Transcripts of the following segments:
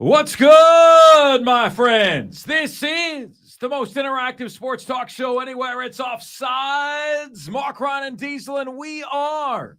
What's good, my friends? This is the most interactive sports talk show anywhere. It's Offsides. Marc, Ron, and Diesel, and we are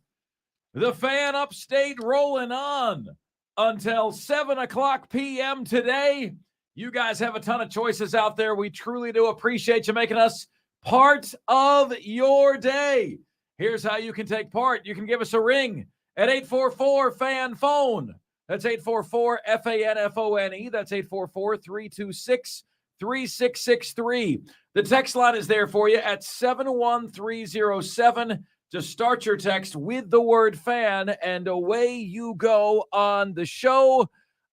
the Fan Upstate rolling on until 7 o'clock p.m. today. You guys have a ton of choices out there. We truly do appreciate you making us part of your day. Here's how you can take part. You can give us a ring at 844-FAN-PHONE. That's 844-FANFONE. That's 844-326-3663. The text line is there for you at 71307. Just start your text with the word fan, and away you go on the show,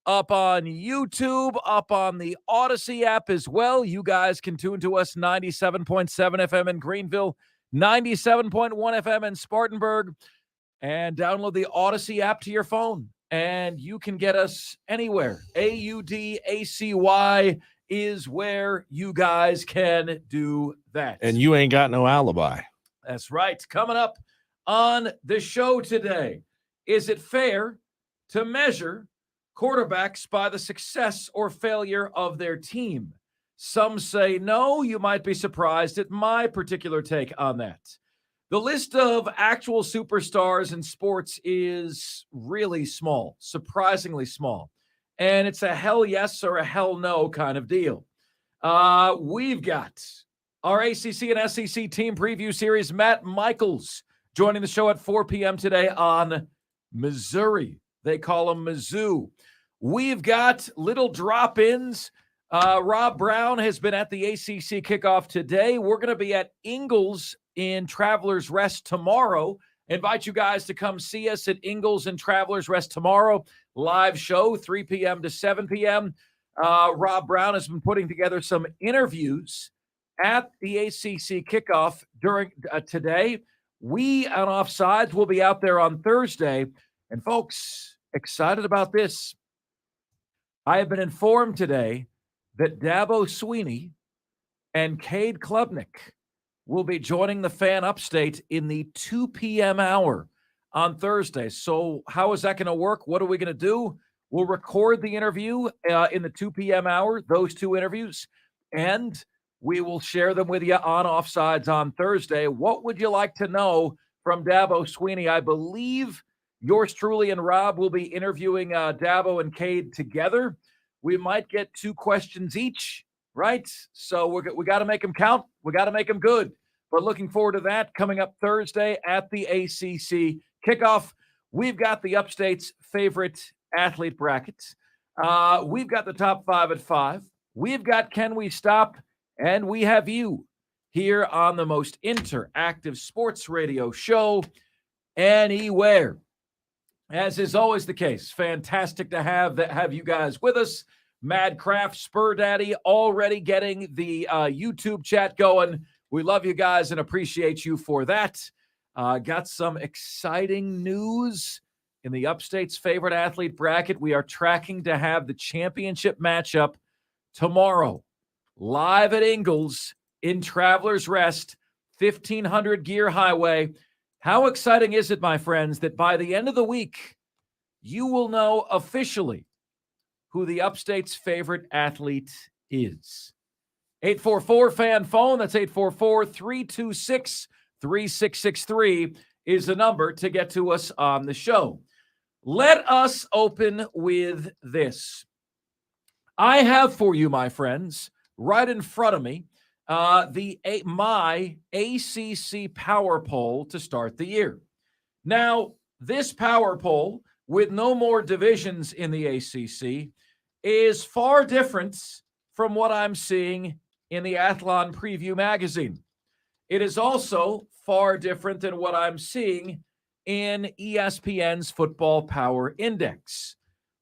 up on YouTube, up on the Odyssey app as well. You guys can tune to us 97.7 FM in Greenville, 97.1 FM in Spartanburg, and download the Odyssey app to your phone. And you can get us anywhere. AUDACY is where you guys can do that. And you ain't got no alibi. That's right. Coming up on the show today, is it fair to measure quarterbacks by the success or failure of their team? Some say no. You might be surprised at my particular take on that. The list of actual superstars in sports is really small, surprisingly small. And it's a hell yes or a hell no kind of deal. We've got our ACC and SEC team preview series, Matt Michaels, joining the show at 4 p.m. today on Missouri. They call him Mizzou. We've got little drop-ins. Rob Brown has been at the ACC kickoff today. We're going to be at Ingles in Travelers Rest tomorrow. Invite you guys to come see us at Ingles in Travelers Rest tomorrow. Live show, 3 p.m. to 7 p.m. Rob Brown has been putting together some interviews at the ACC kickoff during today. We on Offsides will be out there on Thursday. And folks, excited about this. I have been informed today that Dabo Swinney and Cade Klubnik will be joining the Fan Upstate in the 2 p.m. hour on Thursday. So how is that going to work? What are we going to do? We'll record the interview in the 2 p.m. hour, those two interviews, and we will share them with you on Offsides on Thursday. What would you like to know from Dabo Swinney? I believe yours truly and Rob will be interviewing Dabo and Cade together. We might get 2 questions each, right? So we got to make them count. We got to make them good. But looking forward to that coming up Thursday at the ACC kickoff. We've got the Upstate's favorite athlete brackets. We've got the top 5 at 5. We've got Can We Stop? And we have you here on the most interactive sports radio show anywhere. As is always the case, fantastic to have you guys with us. Madcraft, Spur Daddy, already getting the YouTube chat going. We love you guys and appreciate you for that. Got some exciting news in the Upstate's favorite athlete bracket. We are tracking to have the championship matchup tomorrow, live at Ingles in Travelers Rest, 1500 Gear Highway. How exciting is it, my friends, that by the end of the week, you will know officially who the Upstate's favorite athlete is. 844-FAN-PHONE, that's 844-326-3663 is the number to get to us on the show. Let us open with this. I have for you, my friends, right in front of me, my ACC Power Poll to start the year. Now, this Power Poll, with no more divisions in the ACC, is far different from what I'm seeing in the Athlon Preview magazine. It is also far different than what I'm seeing in ESPN's Football Power Index.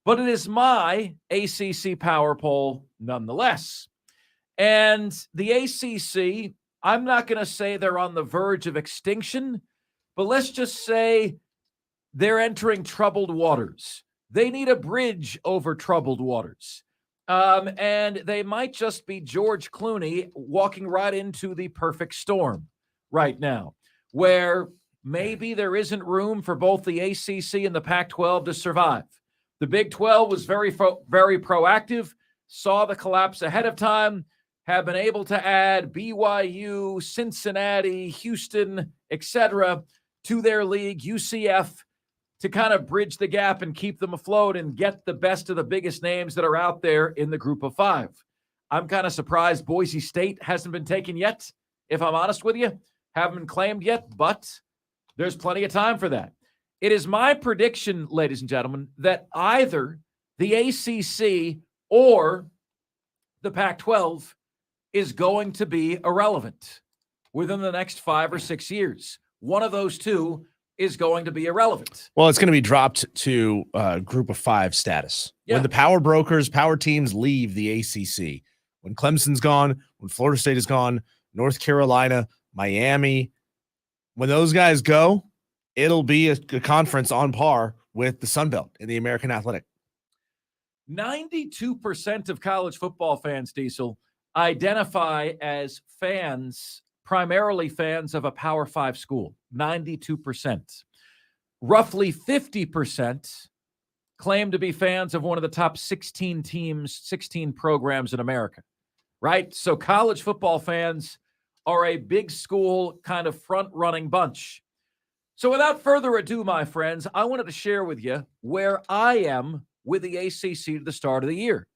But it is my ACC Power Poll nonetheless. And the ACC, I'm not going to say they're on the verge of extinction, but let's just say they're entering troubled waters. They need a bridge over troubled waters. And they might just be George Clooney walking right into the perfect storm right now, where maybe there isn't room for both the ACC and the Pac-12 to survive. The Big 12 was very proactive, saw the collapse ahead of time, have been able to add BYU, Cincinnati, Houston, etc. to their league, UCF, to kind of bridge the gap and keep them afloat and get the best of the biggest names that are out there in the group of 5. I'm kind of surprised Boise State hasn't been taken yet, if I'm honest with you. Haven't been claimed yet, but there's plenty of time for that. It is my prediction, ladies and gentlemen, that either the ACC or the Pac-12 is going to be irrelevant within the next 5 or 6 years. One of those two is going to be irrelevant. Well, it's going to be dropped to group of 5 status. Yeah. When the power brokers, power teams leave the ACC, when Clemson's gone, when Florida State is gone, North Carolina, Miami, when those guys go, it'll be a conference on par with the Sun Belt in the American Athletic. 92% of college football fans, Diesel, identify as fans, primarily fans of a Power 5 school. 92%. Roughly 50% claim to be fans of one of the top 16 teams, 16 programs in America, right? So college football fans are a big school kind of front-running bunch. So without further ado, my friends, I wanted to share with you where I am with the ACC at the start of the year.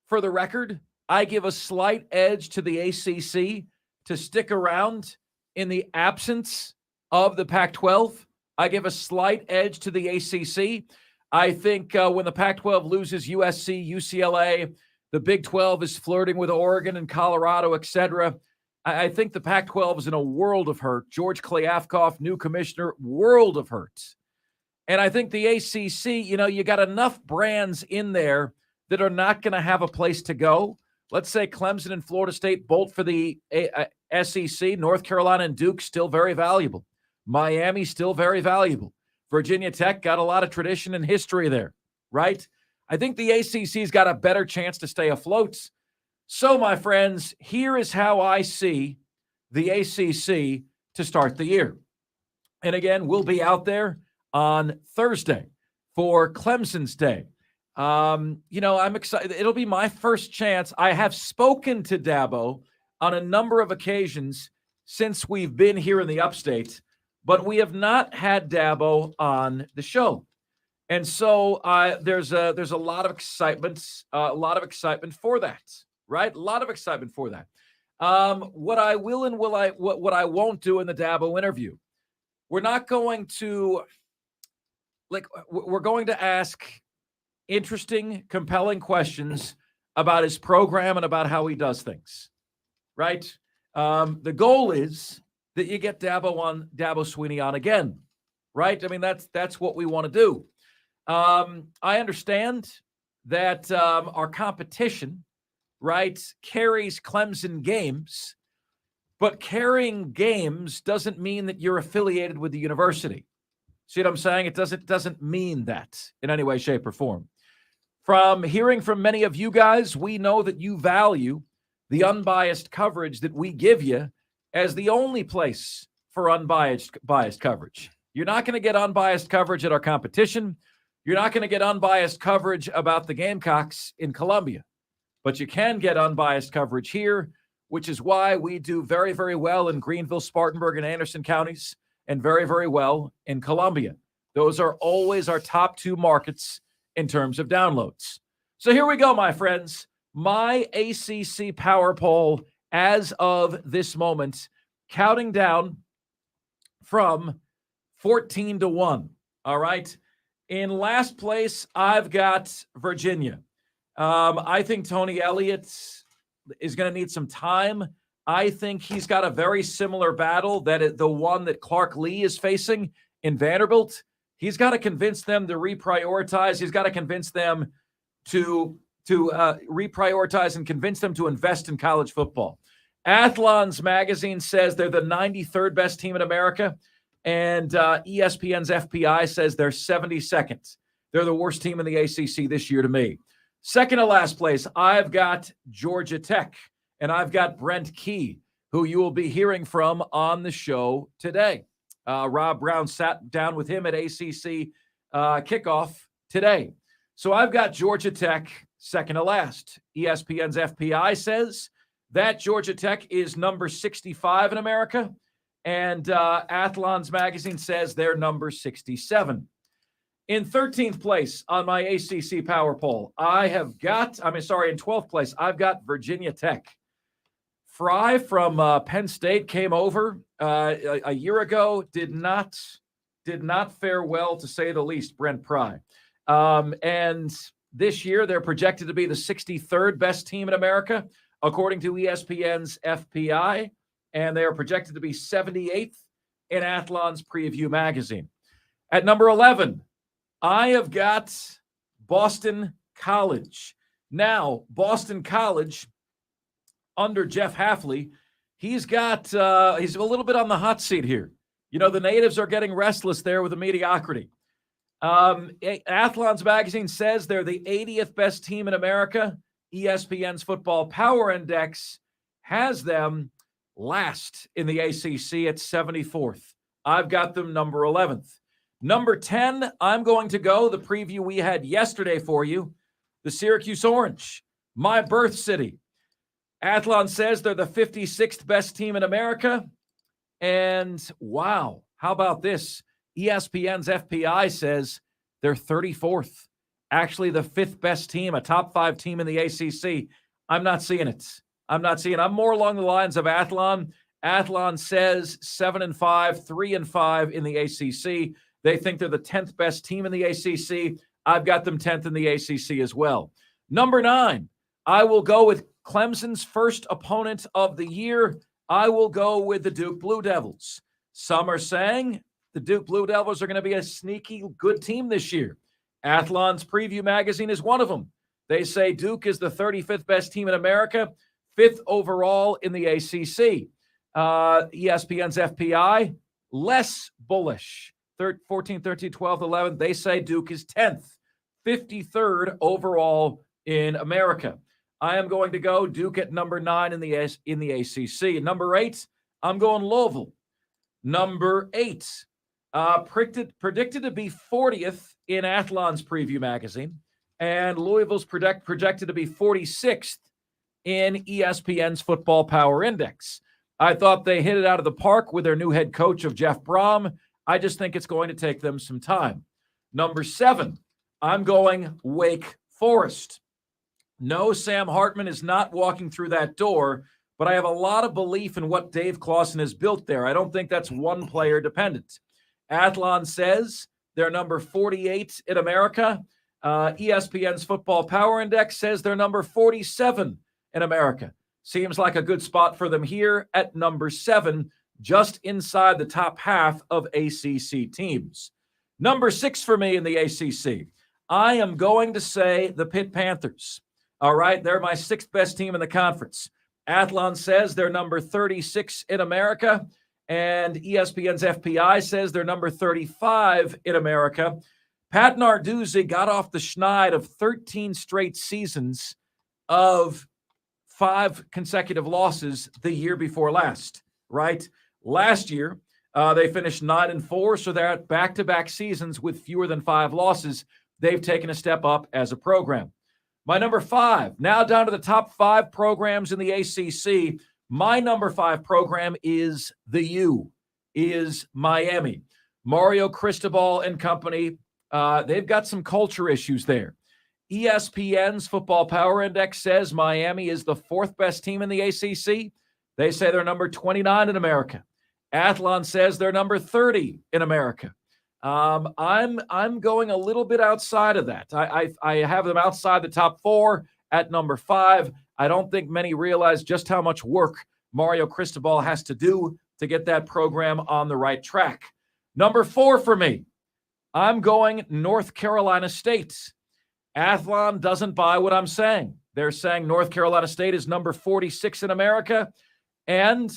For the record, I give a slight edge to the ACC to stick around in the absence of the Pac-12. I give a slight edge to the ACC. I think when the Pac-12 loses USC, UCLA, the Big 12 is flirting with Oregon and Colorado, etc. I think the Pac-12 is in a world of hurt. George Kliavkoff, new commissioner, world of hurt. And I think the ACC, you got enough brands in there that are not going to have a place to go. Let's say Clemson and Florida State bolt for the SEC. North Carolina and Duke still very valuable. Miami still very valuable. Virginia Tech got a lot of tradition and history there, right? I think the ACC's got a better chance to stay afloat. So, my friends, here is how I see the ACC to start the year. And again, we'll be out there on Thursday for Clemson's Day. I'm excited. It'll be my first chance. I have spoken to Dabo on a number of occasions since we've been here in the upstate, but we have not had Dabo on the show. And so there's a lot of excitement, for that, right? A lot of excitement for that. What I will and what I won't do in the Dabo interview, we're not going to we're going to ask interesting, compelling questions about his program and about how he does things, right? The goal is that you get Dabo Sweeney on again, right? I mean, that's what we want to do. I understand that our competition, right, carries Clemson games, but carrying games doesn't mean that you're affiliated with the university. See what I'm saying? It doesn't mean that in any way, shape, or form. From hearing from many of you guys, we know that you value the unbiased coverage that we give you as the only place for unbiased coverage. You're not going to get unbiased coverage at our competition. You're not going to get unbiased coverage about the Gamecocks in Columbia, but you can get unbiased coverage here, which is why we do very, very well in Greenville, Spartanburg, and Anderson counties, and very, very well in Columbia. Those are always our top 2 markets in terms of downloads. So here we go, my friends. My ACC Power Poll as of this moment, counting down from 14-1. All right. In last place, I've got Virginia. I think Tony Elliott is going to need some time. I think he's got a very similar battle the one that Clark Lee is facing in Vanderbilt. He's got to convince them to reprioritize. He's got to convince them to reprioritize and convince them to invest in college football. Athlon's magazine says they're the 93rd best team in America, and ESPN's FPI says they're 72nd. They're the worst team in the ACC this year to me. Second to last place, I've got Georgia Tech, and I've got Brent Key, who you will be hearing from on the show today. Rob Brown sat down with him at ACC kickoff today. So I've got Georgia Tech second to last. ESPN's FPI says that Georgia Tech is number 65 in America, and Athlon's magazine says they're number 67. In 13th place on my ACC Power Poll, in 12th place, I've got Virginia Tech. Fry from Penn State came over a year ago, did not fare well, to say the least, Brent Pry. And this year, they're projected to be the 63rd best team in America, according to ESPN's FPI, and they are projected to be 78th in Athlon's Preview magazine. At number 11, I have got Boston College. Now, Boston College, under Jeff Hafley, he's a little bit on the hot seat here. You know, the natives are getting restless there with the mediocrity. Athlon's magazine says they're the 80th best team in America. ESPN's Football Power Index has them last in the ACC at 74th. I've got them number 11th. Number 10, I'm going to go the preview we had yesterday for you, the Syracuse Orange, my birth city. Athlon says they're the 56th best team in America. And wow, how about this? ESPN's FPI says they're 34th. Actually, the 5th best team, a top 5 team in the ACC. I'm not seeing it. I'm more along the lines of Athlon. Athlon says 7-5, 3-5 in the ACC. They think they're the 10th best team in the ACC. I've got them 10th in the ACC as well. Number 9, I will go with Clemson's first opponent of the year. I will go with the Duke Blue Devils. Some are saying the Duke Blue Devils are going to be a sneaky good team this year. Athlon's Preview magazine is one of them. They say Duke is the 35th best team in America, 5th overall in the ACC. ESPN's FPI, less bullish. 14, 13, 12, 11. They say Duke is 10th, 53rd overall in America. I am going to go Duke at number 9 in the ACC. Number 8, I'm going Louisville. Number 8, predicted to be 40th in Athlon's Preview magazine, and Louisville's projected to be 46th in ESPN's Football Power Index. I thought they hit it out of the park with their new head coach of Jeff Brom. I just think it's going to take them some time. Number 7, I'm going Wake Forest. No, Sam Hartman is not walking through that door, but I have a lot of belief in what Dave Clawson has built there. I don't think that's one player dependent. Athlon says they're number 48 in America. ESPN's Football Power Index says they're number 47 in America. Seems like a good spot for them here at number 7, just inside the top half of ACC teams. Number 6 for me in the ACC, I am going to say the Pitt Panthers. All right, they're my 6th best team in the conference. Athlon says they're number 36 in America, and ESPN's FPI says they're number 35 in America. Pat Narduzzi got off the schneid of 13 straight seasons of 5 consecutive losses the year before last, right? Last year, they finished 9-4, so they're at back-to-back seasons with fewer than 5 losses. They've taken a step up as a program. My number 5, now down to the top 5 programs in the ACC. My number 5 program is Miami. Mario Cristobal and company, they've got some culture issues there. ESPN's Football Power Index says Miami is the 4th best team in the ACC. They say they're number 29 in America. Athlon says they're number 30 in America. I'm going a little bit outside of that. I have them outside the top 4 at number 5. I don't think many realize just how much work Mario Cristobal has to do to get that program on the right track. Number 4 for me, I'm going North Carolina State. Athlon doesn't buy what I'm saying. They're saying North Carolina State is number 46 in America, and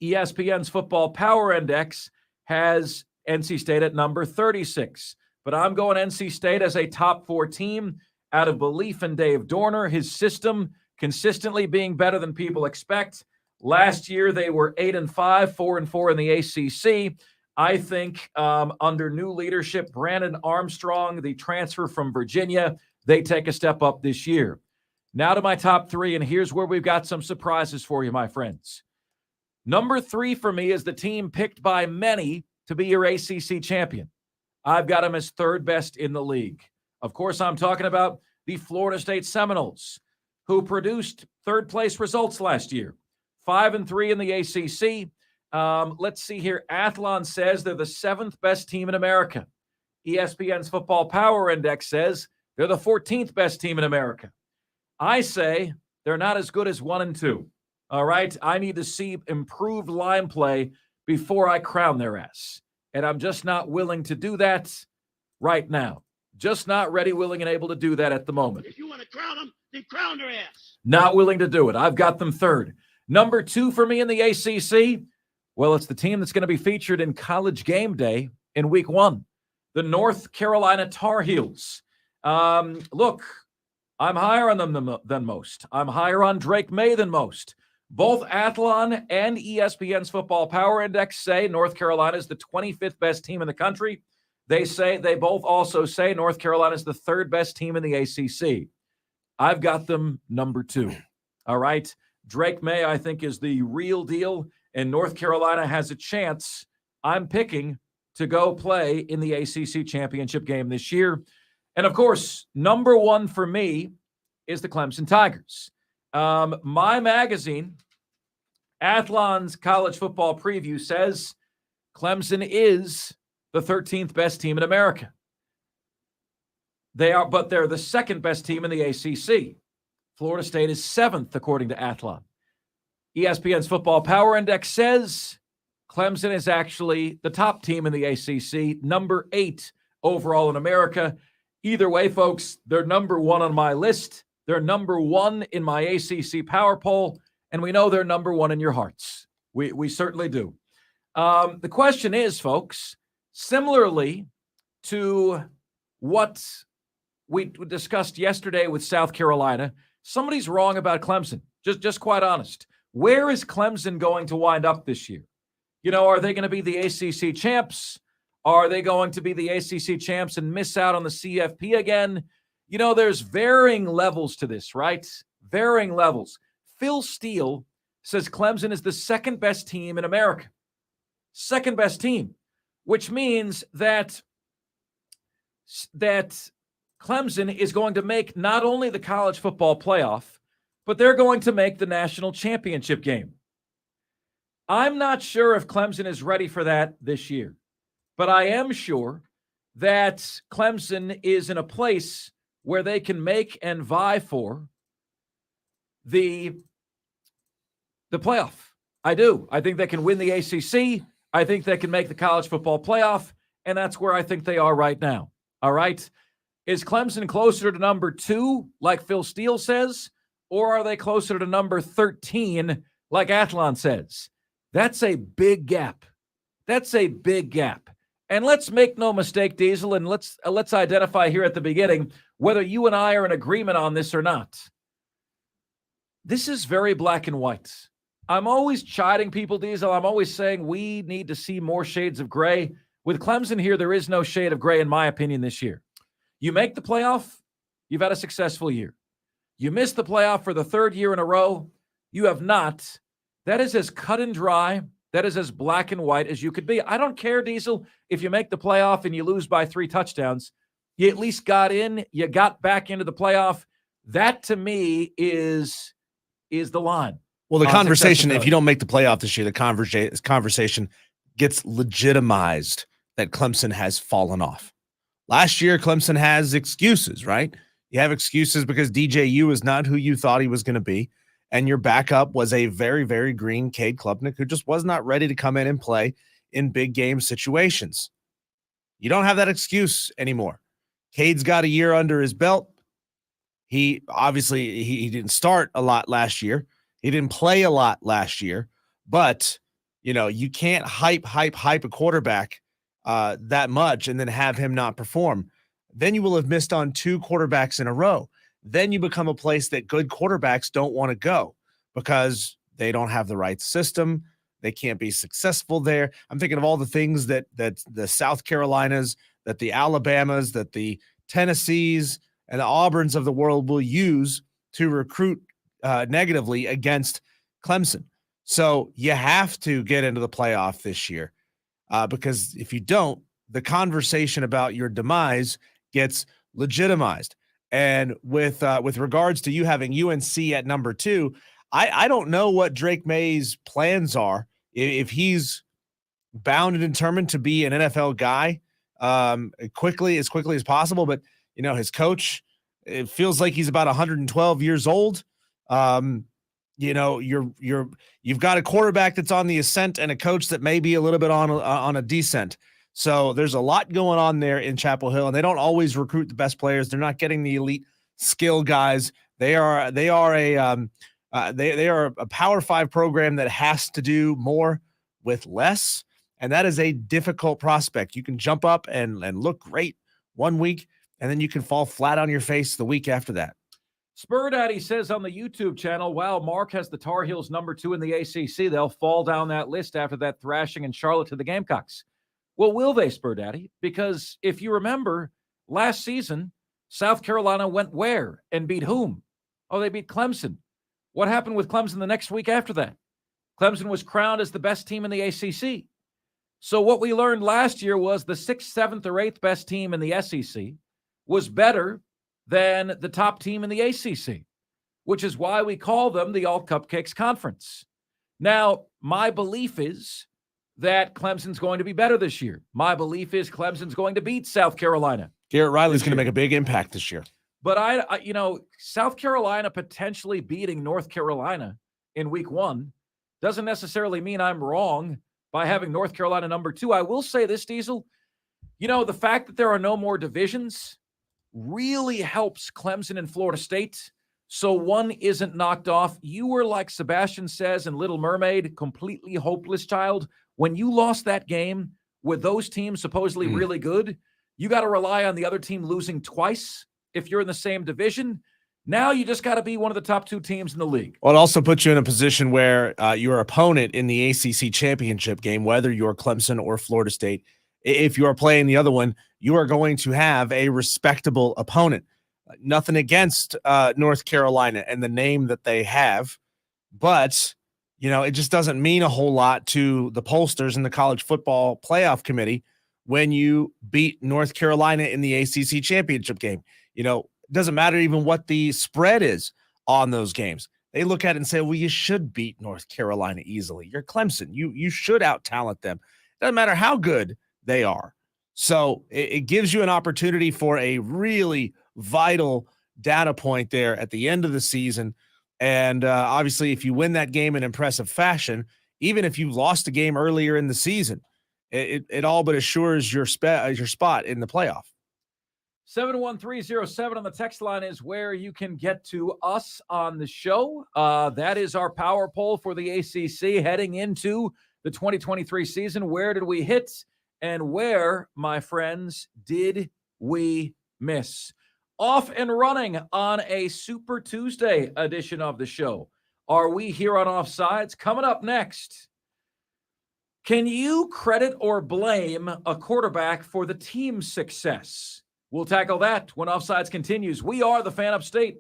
ESPN's Football Power Index has NC State at number 36. But I'm going NC State as a top 4 team out of belief in Dave Dorner, his system consistently being better than people expect. Last year, they were 8-5, 4-4 in the ACC. I think under new leadership, Brandon Armstrong, the transfer from Virginia, they take a step up this year. Now to my top three, and here's where we've got some surprises for you, my friends. Number 3 for me is the team picked by many to be your ACC champion. I've got them as third best in the league. Of course, I'm talking about the Florida State Seminoles, who produced third-place results last year, 5-3 in the ACC. Let's see here. Athlon says they're the 7th best team in America. ESPN's Football Power Index says they're the 14th best team in America. I say they're not as good as 1 and 2. All right? I need to see improved line play before I crown their ass. And I'm just not willing to do that right now. Just not ready, willing, and able to do that at the moment. If you want to crown them, then crown their ass. Not willing to do it. I've got them third. Number 2 for me in the ACC, well, it's the team that's going to be featured in College Game Day in Week 1, the North Carolina Tar Heels. Look, I'm higher on them than most. I'm higher on Drake May than most. Both Athlon and ESPN's Football Power Index say North Carolina is the 25th best team in the country. They both also say North Carolina is the 3rd best team in the ACC. I've got them number 2. All right. Drake May, I think, is the real deal, and North Carolina has a chance. I'm picking to go play in the ACC championship game this year. And of course, number 1 for me is the Clemson Tigers. My magazine, Athlon's College Football Preview, says Clemson is the 13th best team in America. They're the 2nd best team in the ACC. Florida State is 7th, according to Athlon. ESPN's Football Power Index says Clemson is actually the top team in the ACC, number 8 overall in America. Either way, folks, they're number 1 on my list. They're number 1 in my ACC Power Poll, and we know they're number 1 in your hearts. We certainly do. The question is, folks, similarly to what we discussed yesterday with South Carolina, somebody's wrong about Clemson. Just quite honest. Where is Clemson going to wind up this year? You know, are they going to be the ACC champs? Are they going to be the ACC champs and miss out on the CFP again? You know, there's varying levels to this, right? Varying levels. Phil Steele says Clemson is the 2nd best team in America. 2nd best team, which means that Clemson is going to make not only the college football playoff, but they're going to make the national championship game. I'm not sure if Clemson is ready for that this year, but I am sure that Clemson is in a place where they can make and vie for the playoff. I do. I think they can win the ACC. I think they can make the college football playoff, and that's where I think they are right now. All right? Is Clemson closer to number 2, like Phil Steele says, or are they closer to number 13, like Athlon says? That's a big gap. That's a big gap. And let's make no mistake, Diesel, and let's identify here at the beginning whether you and I are in agreement on this or not. This is very black and white. I'm always chiding people, Diesel. I'm always saying we need to see more shades of gray. With Clemson here, there is no shade of gray, in my opinion, this year. You make the playoff, you've had a successful year. You miss the playoff for the 3rd year in a row, you have not. That is as cut and dry. That is as black and white as you could be. I don't care, Diesel, if you make the playoff and you lose by 3 touchdowns. You at least got in. You got back into the playoff. That, to me, is the line. Well, the conversation, if you don't make the playoff this year, the conversation gets legitimized that Clemson has fallen off. Last year, Clemson has excuses, right? You have excuses because DJU is not who you thought he was going to be. And your backup was a very, very green Cade Klubnik who just was not ready to come in and play in big game situations. You don't have that excuse anymore. Cade's got a year under his belt. He obviously he didn't start a lot last year. He didn't play a lot last year. But, you know, you can't hype a quarterback that much and then have him not perform. Then you will have missed on 2 quarterbacks in a row. Then you become a place that good quarterbacks don't want to go because they don't have the right system. They can't be successful there. I'm thinking of all the things that the South Carolinas, that the Alabamas, that the Tennessees, and the Auburns of the world will use to recruit negatively against Clemson. So you have to get into the playoff this year because if you don't, the conversation about your demise gets legitimized. And with regards to you having UNC at number 2, I don't know what Drake May's plans are. If he's bound and determined to be an NFL guy as quickly as possible, but his coach, it feels like he's about 112 years old. You've got a quarterback that's on the ascent and a coach that may be a little bit on a descent. So there's a lot going on there in Chapel Hill, and they don't always recruit the best players. They're not getting the elite skill guys. They are a Power 5 program that has to do more with less, and that is a difficult prospect. You can jump up and look great one week, and then you can fall flat on your face the week after that. Spur Daddy says on the YouTube channel, wow, Marc has the Tar Heels number 2 in the ACC. They'll fall down that list after that thrashing in Charlotte to the Gamecocks. Well, will they, Spur Daddy? Because if you remember, last season, South Carolina went where and beat whom? Oh, they beat Clemson. What happened with Clemson the next week after that? Clemson was crowned as the best team in the ACC. So what we learned last year was the 6th, 7th, or 8th best team in the SEC was better than the top team in the ACC, which is why we call them the All Cupcakes Conference. Now, my belief is that Clemson's going to be better this year. My belief is Clemson's going to beat South Carolina. Garrett Riley's going to make a big impact this year. But South Carolina potentially beating North Carolina in week 1 doesn't necessarily mean I'm wrong by having North Carolina number 2. I will say this, Diesel, the fact that there are no more divisions really helps Clemson and Florida State, so one isn't knocked off. You were, like Sebastian says in Little Mermaid, completely hopeless child. When you lost that game with those teams supposedly really good, you got to rely on the other team losing twice if you're in the same division. Now you just got to be one of the top 2 teams in the league. Well, it also puts you in a position where your opponent in the ACC championship game, whether you're Clemson or Florida State, if you are playing the other one, you are going to have a respectable opponent. Nothing against North Carolina and the name that they have, but it just doesn't mean a whole lot to the pollsters in the college football playoff committee when you beat North Carolina in the ACC championship game. It doesn't matter even what the spread is on those games. They look at it and say, well, you should beat North Carolina easily. You're Clemson. You should out-talent them. Doesn't matter how good they are. So it gives you an opportunity for a really vital data point there at the end of the season. And obviously, if you win that game in impressive fashion, even if you lost a game earlier in the season, it all but assures your spot in the playoff. 71307 on the text line is where you can get to us on the show. That is our power poll for the ACC heading into the 2023 season. Where did we hit? And where, my friends, did we miss? Off and running on a Super Tuesday edition of the show. Are we here on Offsides? Coming up next, can you credit or blame a quarterback for the team's success? We'll tackle that when Offsides continues. We are the Fan Upstate.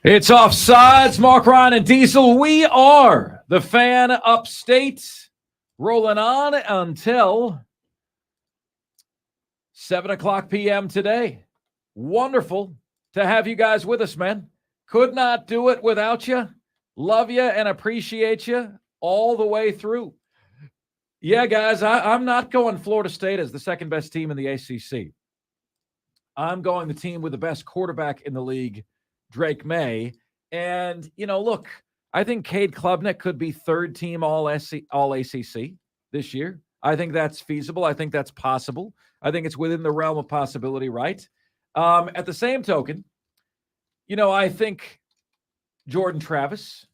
It's Offsides, Marc, Ryan, and Diesel. We are the Fan Upstate, rolling on until 7 o'clock p.m. today. Wonderful to have you guys with us, man. Could not do it without you. Love you and appreciate you all the way through. Yeah, guys, I'm not going Florida State as the second best team in the ACC. I'm going the team with the best quarterback in the league, Drake May. And, look, I think Cade Klubnik could be third team all ACC this year. I think that's feasible. I think that's possible. I think it's within the realm of possibility, right? At the same token, I think Jordan Travis,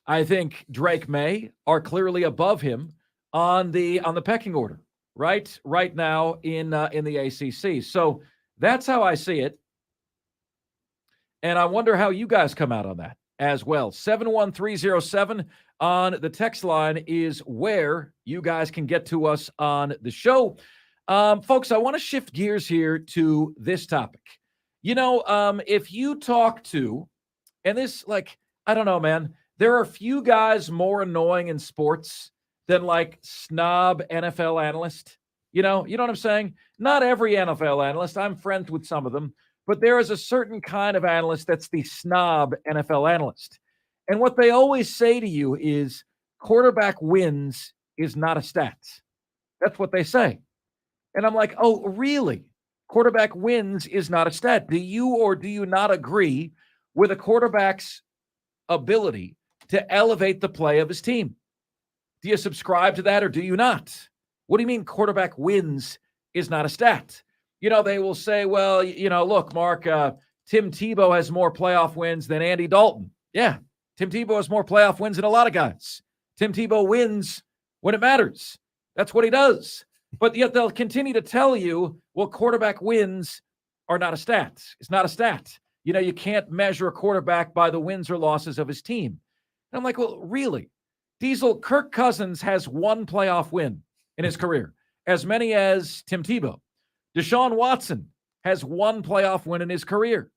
I think Drake May are clearly above him on the pecking order, right now in the ACC. So that's how I see it. And I wonder how you guys come out on that as well. 71307 on the text line is where you guys can get to us on the show. Folks, I want to shift gears here to this topic. If you talk to, and this, I don't know, man, there are few guys more annoying in sports than snob NFL analyst. You know what I'm saying? Not every NFL analyst. I'm friends with some of them. But there is a certain kind of analyst that's the snob NFL analyst. And what they always say to you is quarterback wins is not a stat. That's what they say. And I'm like, oh, really? Quarterback wins is not a stat. Do you or do you not agree with a quarterback's ability to elevate the play of his team? Do you subscribe to that or do you not? What do you mean quarterback wins is not a stat? They will say, well, look, Mark, Tim Tebow has more playoff wins than Andy Dalton. Yeah, Tim Tebow has more playoff wins than a lot of guys. Tim Tebow wins when it matters. That's what he does. But yet they'll continue to tell you, well, quarterback wins are not a stat. It's not a stat. You can't measure a quarterback by the wins or losses of his team. And I'm like, well, really? Diesel, Kirk Cousins has one playoff win in his career, as many as Tim Tebow. Deshaun Watson has one playoff win in his career.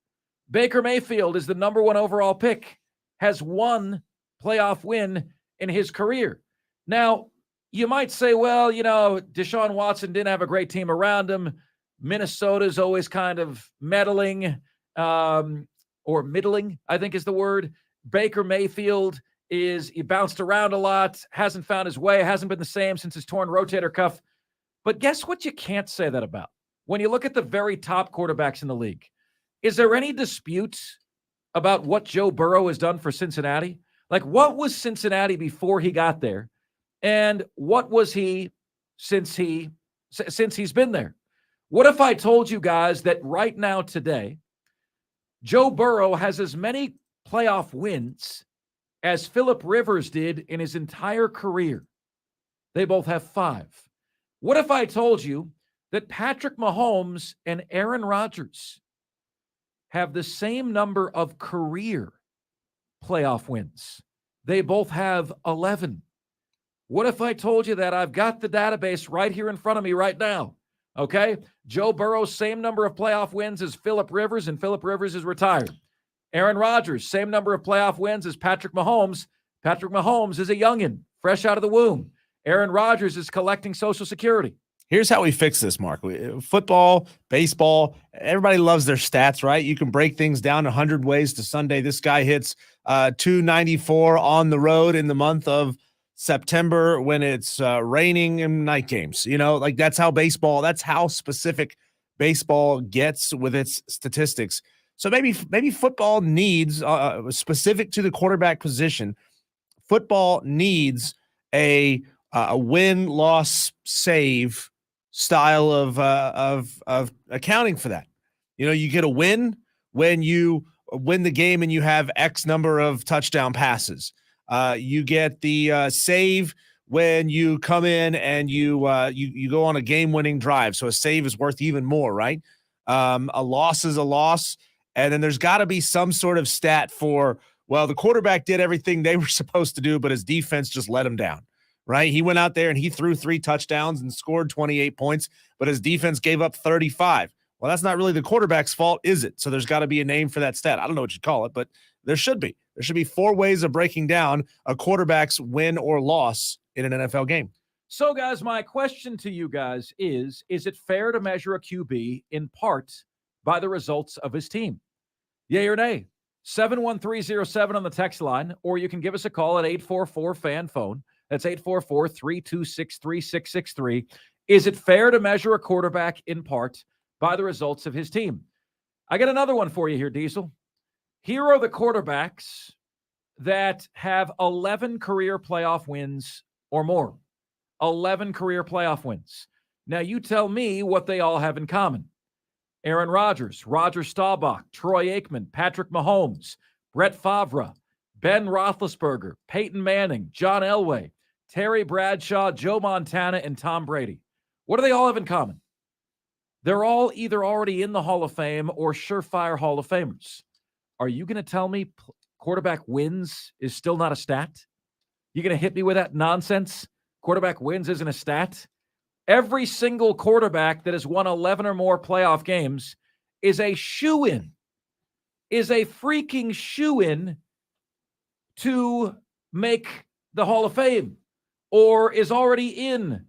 Baker Mayfield is the number one overall pick, has one playoff win in his career. Now, you might say, well, Deshaun Watson didn't have a great team around him. Minnesota's always kind of meddling, or middling, I think is the word. Baker Mayfield he bounced around a lot, hasn't found his way, hasn't been the same since his torn rotator cuff. But guess what you can't say that about? When you look at the very top quarterbacks in the league, is there any dispute about what Joe Burrow has done for Cincinnati? What was Cincinnati before he got there? And what was he since he's been there? What if I told you guys that right now today, Joe Burrow has as many playoff wins as Phillip Rivers did in his entire career? They both have 5. What if I told you that Patrick Mahomes and Aaron Rodgers have the same number of career playoff wins? They both have 11. What if I told you that I've got the database right here in front of me right now? Okay? Joe Burrow, same number of playoff wins as Phillip Rivers, and Phillip Rivers is retired. Aaron Rodgers, same number of playoff wins as Patrick Mahomes. Patrick Mahomes is a youngin', fresh out of the womb. Aaron Rodgers is collecting Social Security. Here's how we fix this, Mark. Football, baseball, everybody loves their stats, right? You can break things down 100 ways to Sunday. This guy hits 294 on the road in the month of September when it's raining in night games. That's how that's how specific baseball gets with its statistics. So maybe football needs, specific to the quarterback position, football needs a win-loss save style of accounting for that. You get a win when you win the game and you have X number of touchdown passes. You get the save when you come in and you go on a game-winning drive. So a save is worth even more, right? A loss is a loss. And then there's got to be some sort of stat for, well, the quarterback did everything they were supposed to do, but his defense just let him down. Right? He went out there and he threw 3 touchdowns and scored 28 points, but his defense gave up 35. Well, that's not really the quarterback's fault, is it? So there's got to be a name for that stat. I don't know what you call it, but there should be. There should be 4 ways of breaking down a quarterback's win or loss in an NFL game. So, guys, my question to you guys is it fair to measure a QB in part by the results of his team? Yay or nay? 71307 on the text line, or you can give us a call at 844-FAN-PHONE. That's 844-326-3663. Is it fair to measure a quarterback in part by the results of his team? I got another one for you here, Diesel. Here are the quarterbacks that have 11 career playoff wins or more. 11 career playoff wins. Now, you tell me what they all have in common. Aaron Rodgers, Roger Staubach, Troy Aikman, Patrick Mahomes, Brett Favre, Ben Roethlisberger, Peyton Manning, John Elway, Terry Bradshaw, Joe Montana, and Tom Brady. What do they all have in common? They're all either already in the Hall of Fame or surefire Hall of Famers. Are you going to tell me quarterback wins is still not a stat? You going to hit me with that nonsense? Quarterback wins isn't a stat? Every single quarterback that has won 11 or more playoff games is a shoo-in, is a freaking shoo-in to make the Hall of Fame or is already in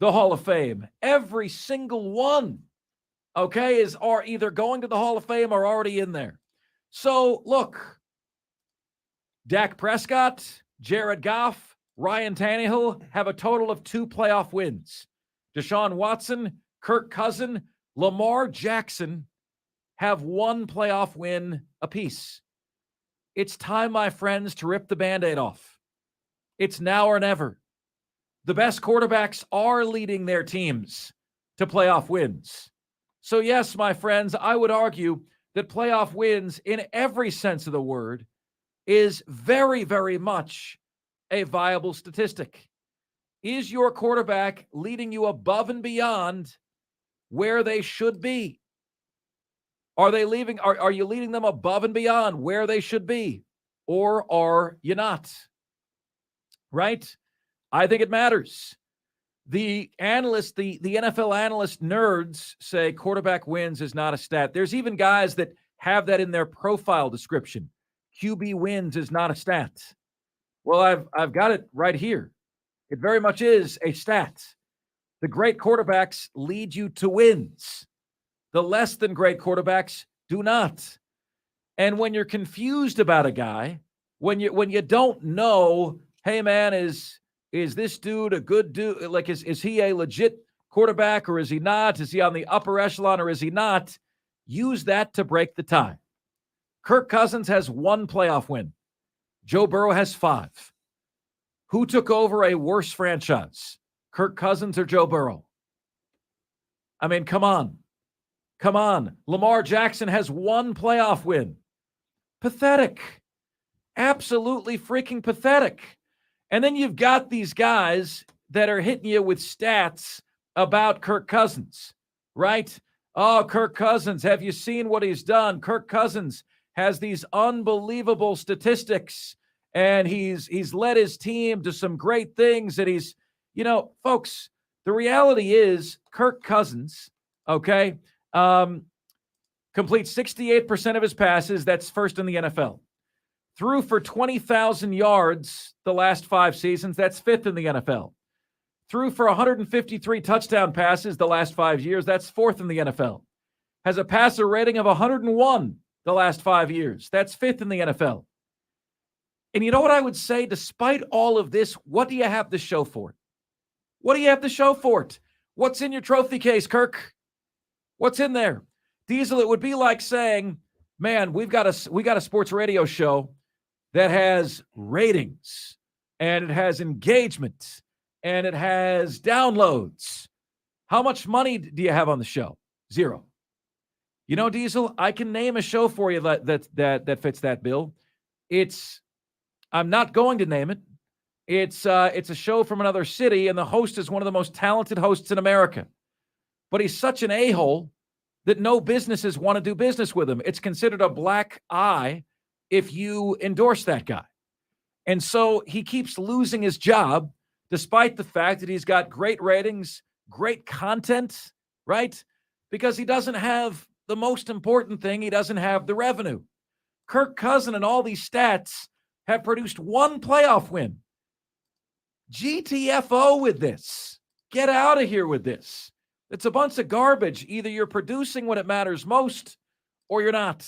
the Hall of Fame. Every single one, okay, are either going to the Hall of Fame or already in there. So, look, Dak Prescott, Jared Goff, Ryan Tannehill have a total of 2 playoff wins. Deshaun Watson, Kirk Cousins, Lamar Jackson have 1 playoff win apiece. It's time, my friends, to rip the Band-Aid off. It's now or never. The best quarterbacks are leading their teams to playoff wins. So yes, my friends, I would argue that playoff wins in every sense of the word is very, very much a viable statistic. Is your quarterback leading you above and beyond where they should be? Are you leading them above and beyond where they should be? Or are you not? Right? I think it matters. The analysts, the NFL analyst nerds say quarterback wins is not a stat. There's even guys that have that in their profile description. QB wins is not a stat. Well, I've got it right here. It very much is a stat. The great quarterbacks lead you to wins. The less than great quarterbacks do not. And when you're confused about a guy, when you don't know, hey man, is this dude a good dude? Like, is he a legit quarterback or is he not? Is he on the upper echelon or is he not? Use that to break the tie. Kirk Cousins has 1 playoff win. Joe Burrow has 5. Who took over a worse franchise? Kirk Cousins or Joe Burrow? I mean, come on. Come on. Lamar Jackson has 1 playoff win. Pathetic. Absolutely freaking pathetic. And then you've got these guys that are hitting you with stats about Kirk Cousins, right? Oh, Kirk Cousins, have you seen what he's done? Kirk Cousins has these unbelievable statistics, and he's led his team to some great things. And he's, folks, the reality is Kirk Cousins, okay, completes 68% of his passes. That's first in the NFL. Threw for 20,000 yards the last 5 seasons. That's 5th in the NFL. Threw for 153 touchdown passes the last 5 years. That's 4th in the NFL. Has a passer rating of 101 the last 5 years. That's 5th in the NFL. And you know what I would say? Despite all of this, what do you have to show for it? What do you have to show for it? What's in your trophy case, Kirk? What's in there? Diesel, it would be like saying, man, we got a sports radio show that has ratings, and it has engagement, and it has downloads. How much money do you have on the show? 0. You know, Diesel, I can name a show for you that fits that bill. I'm not going to name it. It's a show from another city, and the host is one of the most talented hosts in America. But he's such an a-hole that no businesses want to do business with him. It's considered a black eye if you endorse that guy. And so he keeps losing his job despite the fact that he's got great ratings, great content, right? because he doesn't have the most important thing. He doesn't have the revenue. Kirk Cousins and all these stats have produced one playoff win. GTFO with this. Get out of here with this. It's a bunch of garbage. Either you're producing when it matters most or you're not.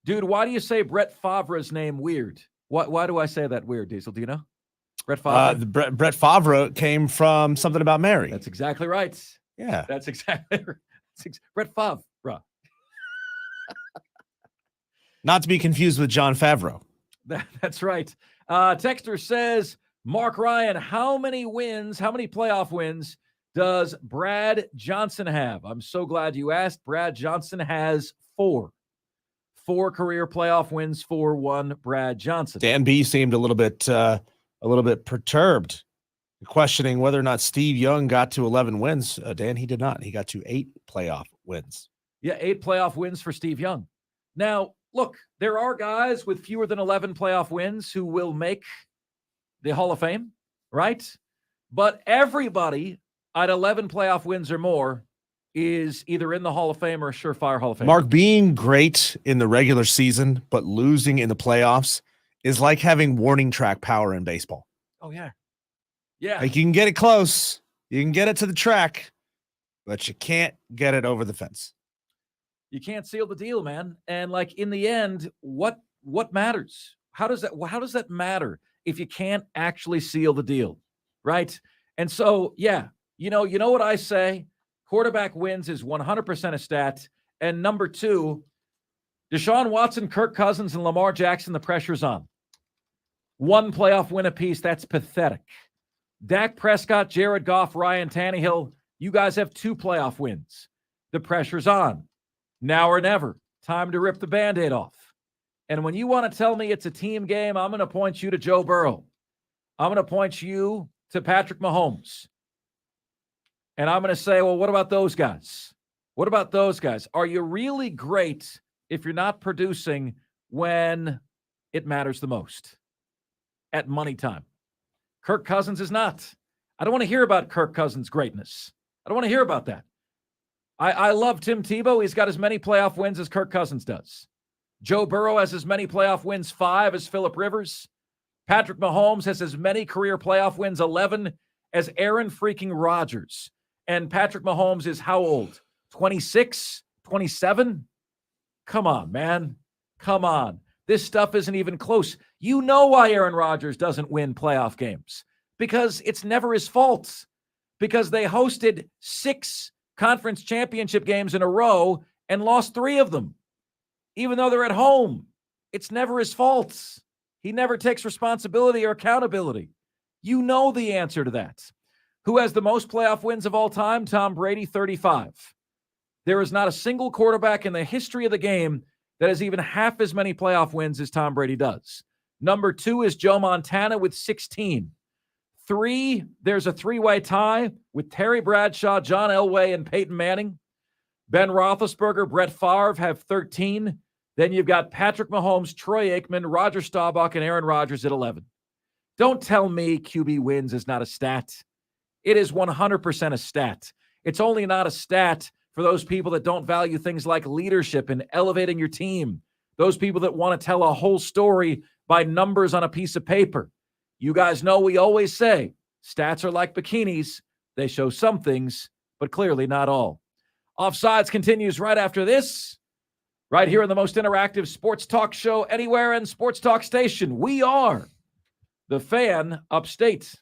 Dude, why do you say Brett Favre's name weird? Why do I say that weird, Diesel? Do you know? Brett Favre? Brett Favre came from something about Mary. That's exactly right. Yeah. That's exactly right. Brett Favre. Not to be confused with John Favreau. That's right. Texter says, Mark Ryan, how many playoff wins does Brad Johnson have? I'm so glad you asked. Brad Johnson has 4. 4 career playoff wins for one Brad Johnson. Dan B seemed a little bit perturbed, questioning whether or not Steve Young got to 11 wins. Dan, he did not. He got to 8 playoff wins. Yeah, 8 playoff wins for Steve Young. Now, look, there are guys with fewer than 11 playoff wins who will make the Hall of Fame, right? But everybody at 11 playoff wins or more is either in the Hall of Fame or a surefire Hall of Fame. Mark, being great in the regular season but losing in the playoffs is like having warning track power in baseball. Oh, yeah. Yeah. Like, you can get it close. You can get it to the track, but you can't get it over the fence. You can't seal the deal, man. And like in the end, what matters? How does that matter if you can't actually seal the deal, right? And so, yeah, you know what I say? Quarterback wins is 100% a stat. And number 2, Deshaun Watson, Kirk Cousins, and Lamar Jackson, the pressure's on. 1 playoff win apiece. That's pathetic. Dak Prescott, Jared Goff, Ryan Tannehill, you guys have 2 playoff wins. The pressure's on. Now or never. Time to rip the Band-Aid off. And when you want to tell me it's a team game, I'm going to point you to Joe Burrow. I'm going to point you to Patrick Mahomes. And I'm going to say, well, what about those guys? What about those guys? Are you really great if you're not producing when it matters the most? At money time. Kirk Cousins is not. I don't want to hear about Kirk Cousins' greatness. I don't want to hear about that. I love Tim Tebow. He's got as many playoff wins as Kirk Cousins does. Joe Burrow has as many playoff wins, 5, as Phillip Rivers. Patrick Mahomes has as many career playoff wins, 11, as Aaron freaking Rodgers. And Patrick Mahomes is how old? 26? 27? Come on, man. Come on. This stuff isn't even close. You know why Aaron Rodgers doesn't win playoff games. Because it's never his fault. Because they hosted 6 conference championship games in a row and lost 3 of them. Even though they're at home. It's never his fault. He never takes responsibility or accountability. You know the answer to that. Who has the most playoff wins of all time? Tom Brady, 35. There is not a single quarterback in the history of the game that has even half as many playoff wins as Tom Brady does. Number 2 is Joe Montana with 16. 3, there's a 3-way tie with Terry Bradshaw, John Elway, and Peyton Manning. Ben Roethlisberger, Brett Favre have 13. Then you've got Patrick Mahomes, Troy Aikman, Roger Staubach, and Aaron Rodgers at 11. Don't tell me QB wins is not a stat. It is 100% a stat. It's only not a stat for those people that don't value things like leadership and elevating your team. Those people that want to tell a whole story by numbers on a piece of paper. You guys know we always say stats are like bikinis. They show some things, but clearly not all. Offsides continues right after this, right here in the most interactive sports talk show anywhere and sports talk station. We are the Fan Upstate.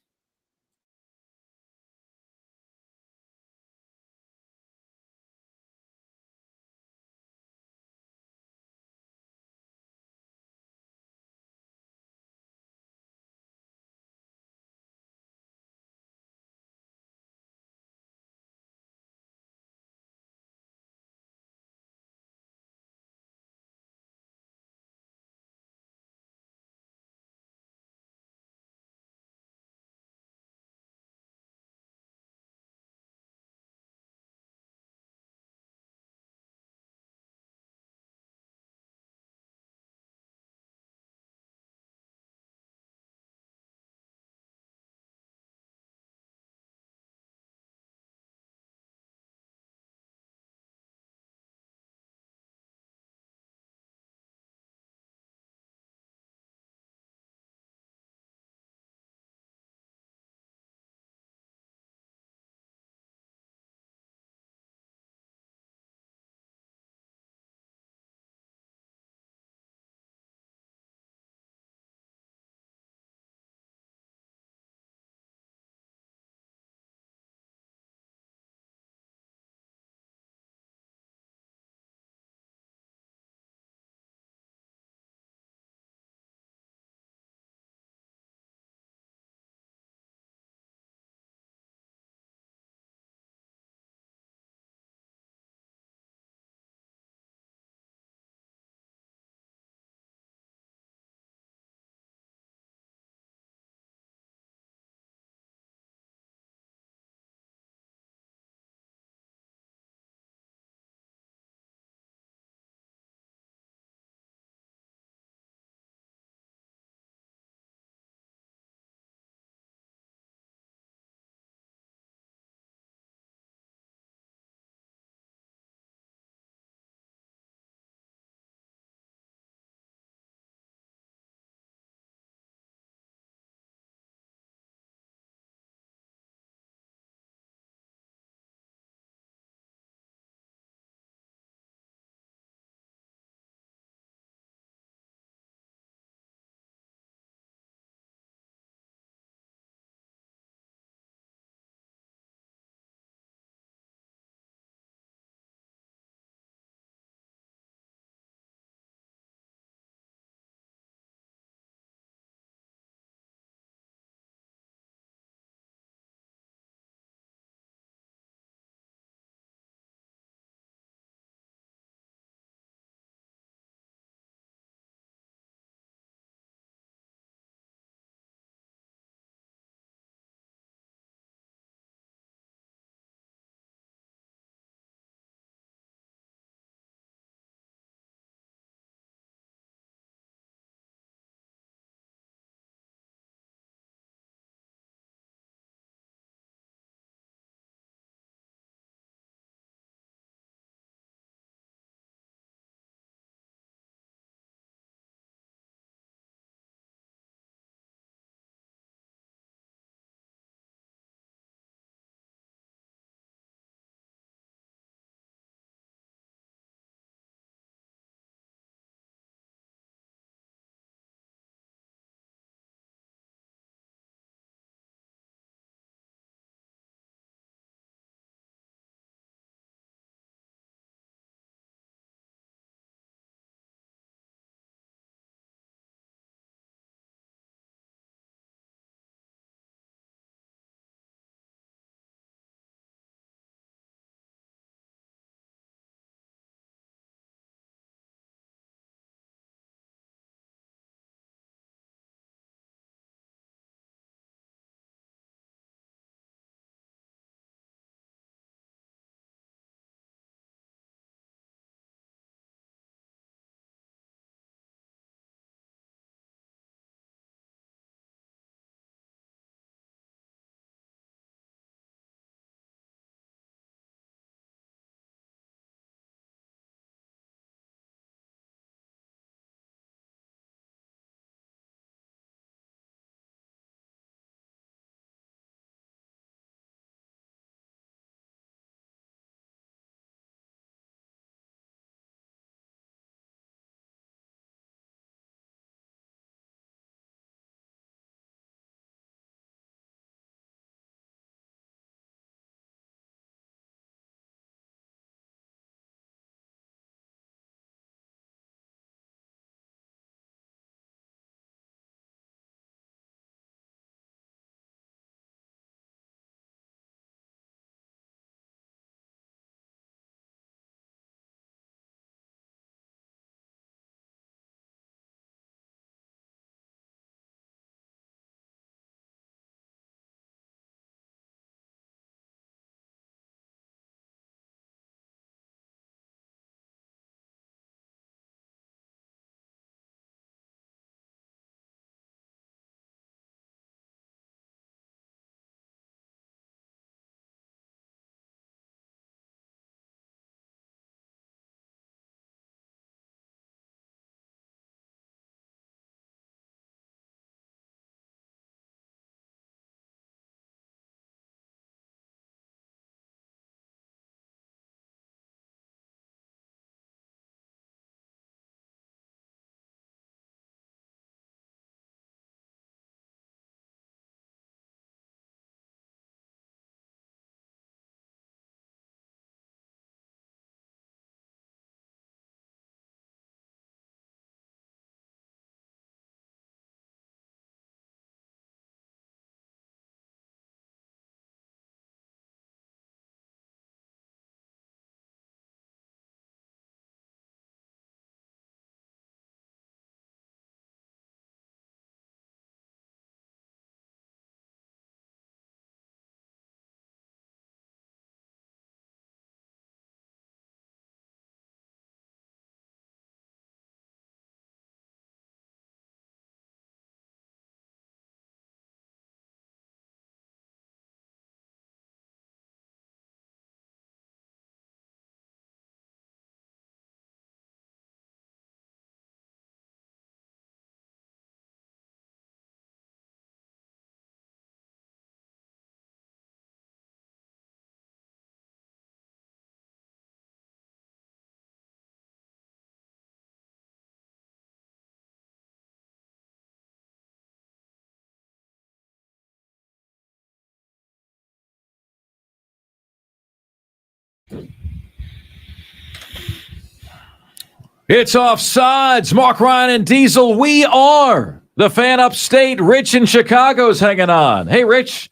It's Offsides. Marc, Ryan, and Diesel. We are the fan upstate. Rich in Chicago's hanging on. Hey, Rich,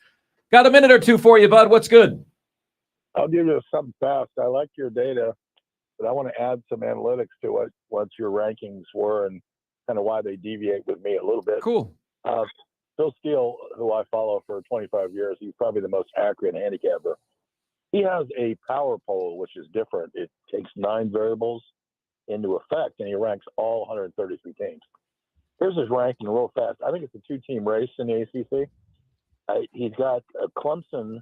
got a minute or two for you, bud. What's good? I'll give you something fast. I like your data, but I want to add some analytics to what your rankings were and kind of why they deviate with me a little bit. Cool. Phil Steele, who I follow for 25 years, he's probably the most accurate handicapper. He has a power poll, which is different. It takes 9 variables into effect, and he ranks all 133 teams. Here's his ranking real fast. I think it's a 2-team race in the ACC. He's got Clemson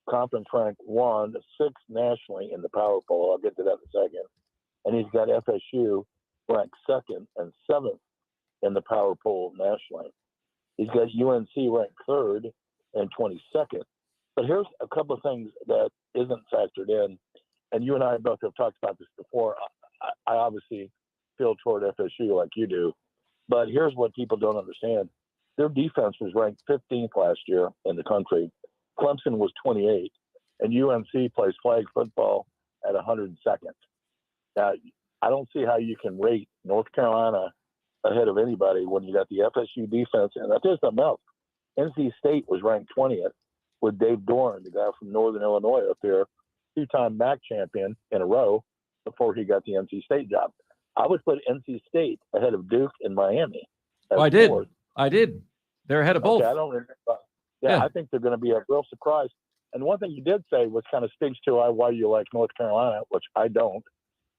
conference rank 1, 6 nationally in the power poll. I'll get to that in a second. And he's got FSU ranked 2nd and 7th in the power poll nationally. He's got UNC ranked 3rd and 22nd. But here's a couple of things that isn't factored in. And you and I both have talked about this before. I obviously feel toward FSU like you do. But here's what people don't understand. Their defense was ranked 15th last year in the country. Clemson was 28th. And UNC plays flag football at 102nd. Now, I don't see how you can rate North Carolina ahead of anybody when you got the FSU defense. And I'll tell you something else. NC State was ranked 20th with Dave Doran, the guy from Northern Illinois up there, 2-time MAC champion in a row before he got the NC State job. I would put NC State ahead of Duke and Miami. I did. They're ahead of both. Okay, I don't remember. Yeah, I think they're going to be a real surprise. And one thing you did say, which kind of speaks to why you like North Carolina, which I don't,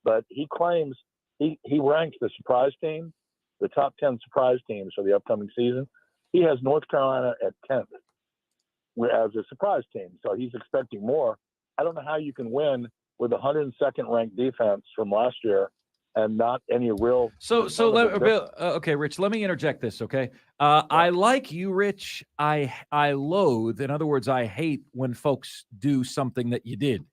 but he claims he ranks the surprise team, the top 10 surprise teams for the upcoming season. He has North Carolina at 10th as a surprise team. So he's expecting more. I don't know how you can win with a 102nd ranked defense from last year and not any real. Okay, Rich, let me interject this. Okay. I like you, Rich. I loathe. In other words, I hate when folks do something that you did.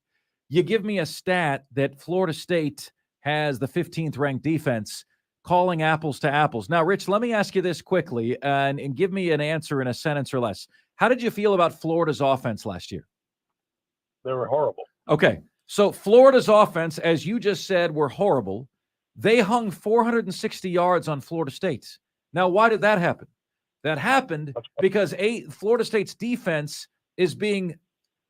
You give me a stat that Florida State has the 15th ranked defense, calling apples to apples. Now, Rich, let me ask you this quickly and give me an answer in a sentence or less. How did you feel about Florida's offense last year? They were horrible. Okay. So Florida's offense, as you just said, were horrible. They hung 460 yards on Florida State. Now, why did that happen? That happened because Florida State's defense is being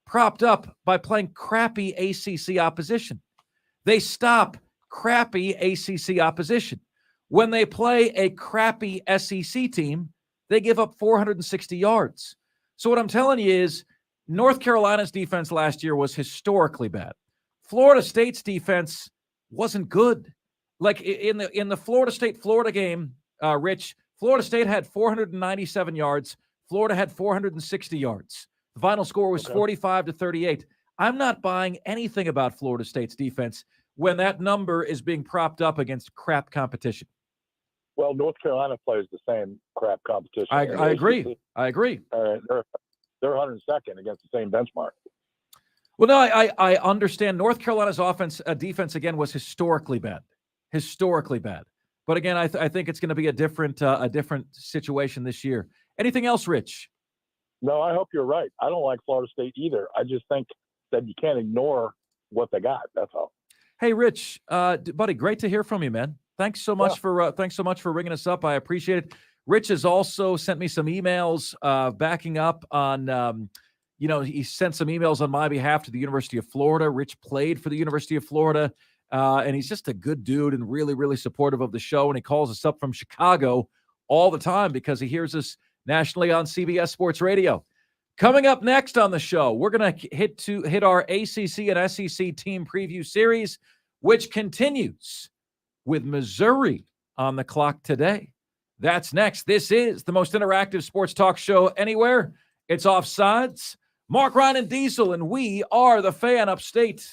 propped up by playing crappy ACC opposition. They stop crappy ACC opposition. When they play a crappy SEC team, they give up 460 yards. So what I'm telling you is North Carolina's defense last year was historically bad. Florida State's defense wasn't good. Like in the Florida State-Florida game, Rich, Florida State had 497 yards. Florida had 460 yards. The final score was 45-38. I'm not buying anything about Florida State's defense when that number is being propped up against crap competition. Well, North Carolina plays the same crap competition. I agree. I agree. They're 102nd against the same benchmark. Well, no, I understand. North Carolina's defense again was historically bad. But again, I think it's going to be a different situation this year. Anything else, Rich? No, I hope you're right. I don't like Florida State either. I just think that you can't ignore what they got. That's all. Hey, Rich, buddy, great to hear from you, man. Thanks so much for ringing us up. I appreciate it. Rich has also sent me some emails backing up on. He sent some emails on my behalf to the University of Florida. Rich played for the University of Florida, and he's just a good dude and really, really supportive of the show. And he calls us up from Chicago all the time because he hears us nationally on CBS Sports Radio. Coming up next on the show, we're going to hit our ACC and SEC team preview series, which continues with Missouri on the clock today. That's next. This is the most interactive sports talk show anywhere. It's Offsides. Marc, Ryan, and Diesel, and we are the Fan Upstate.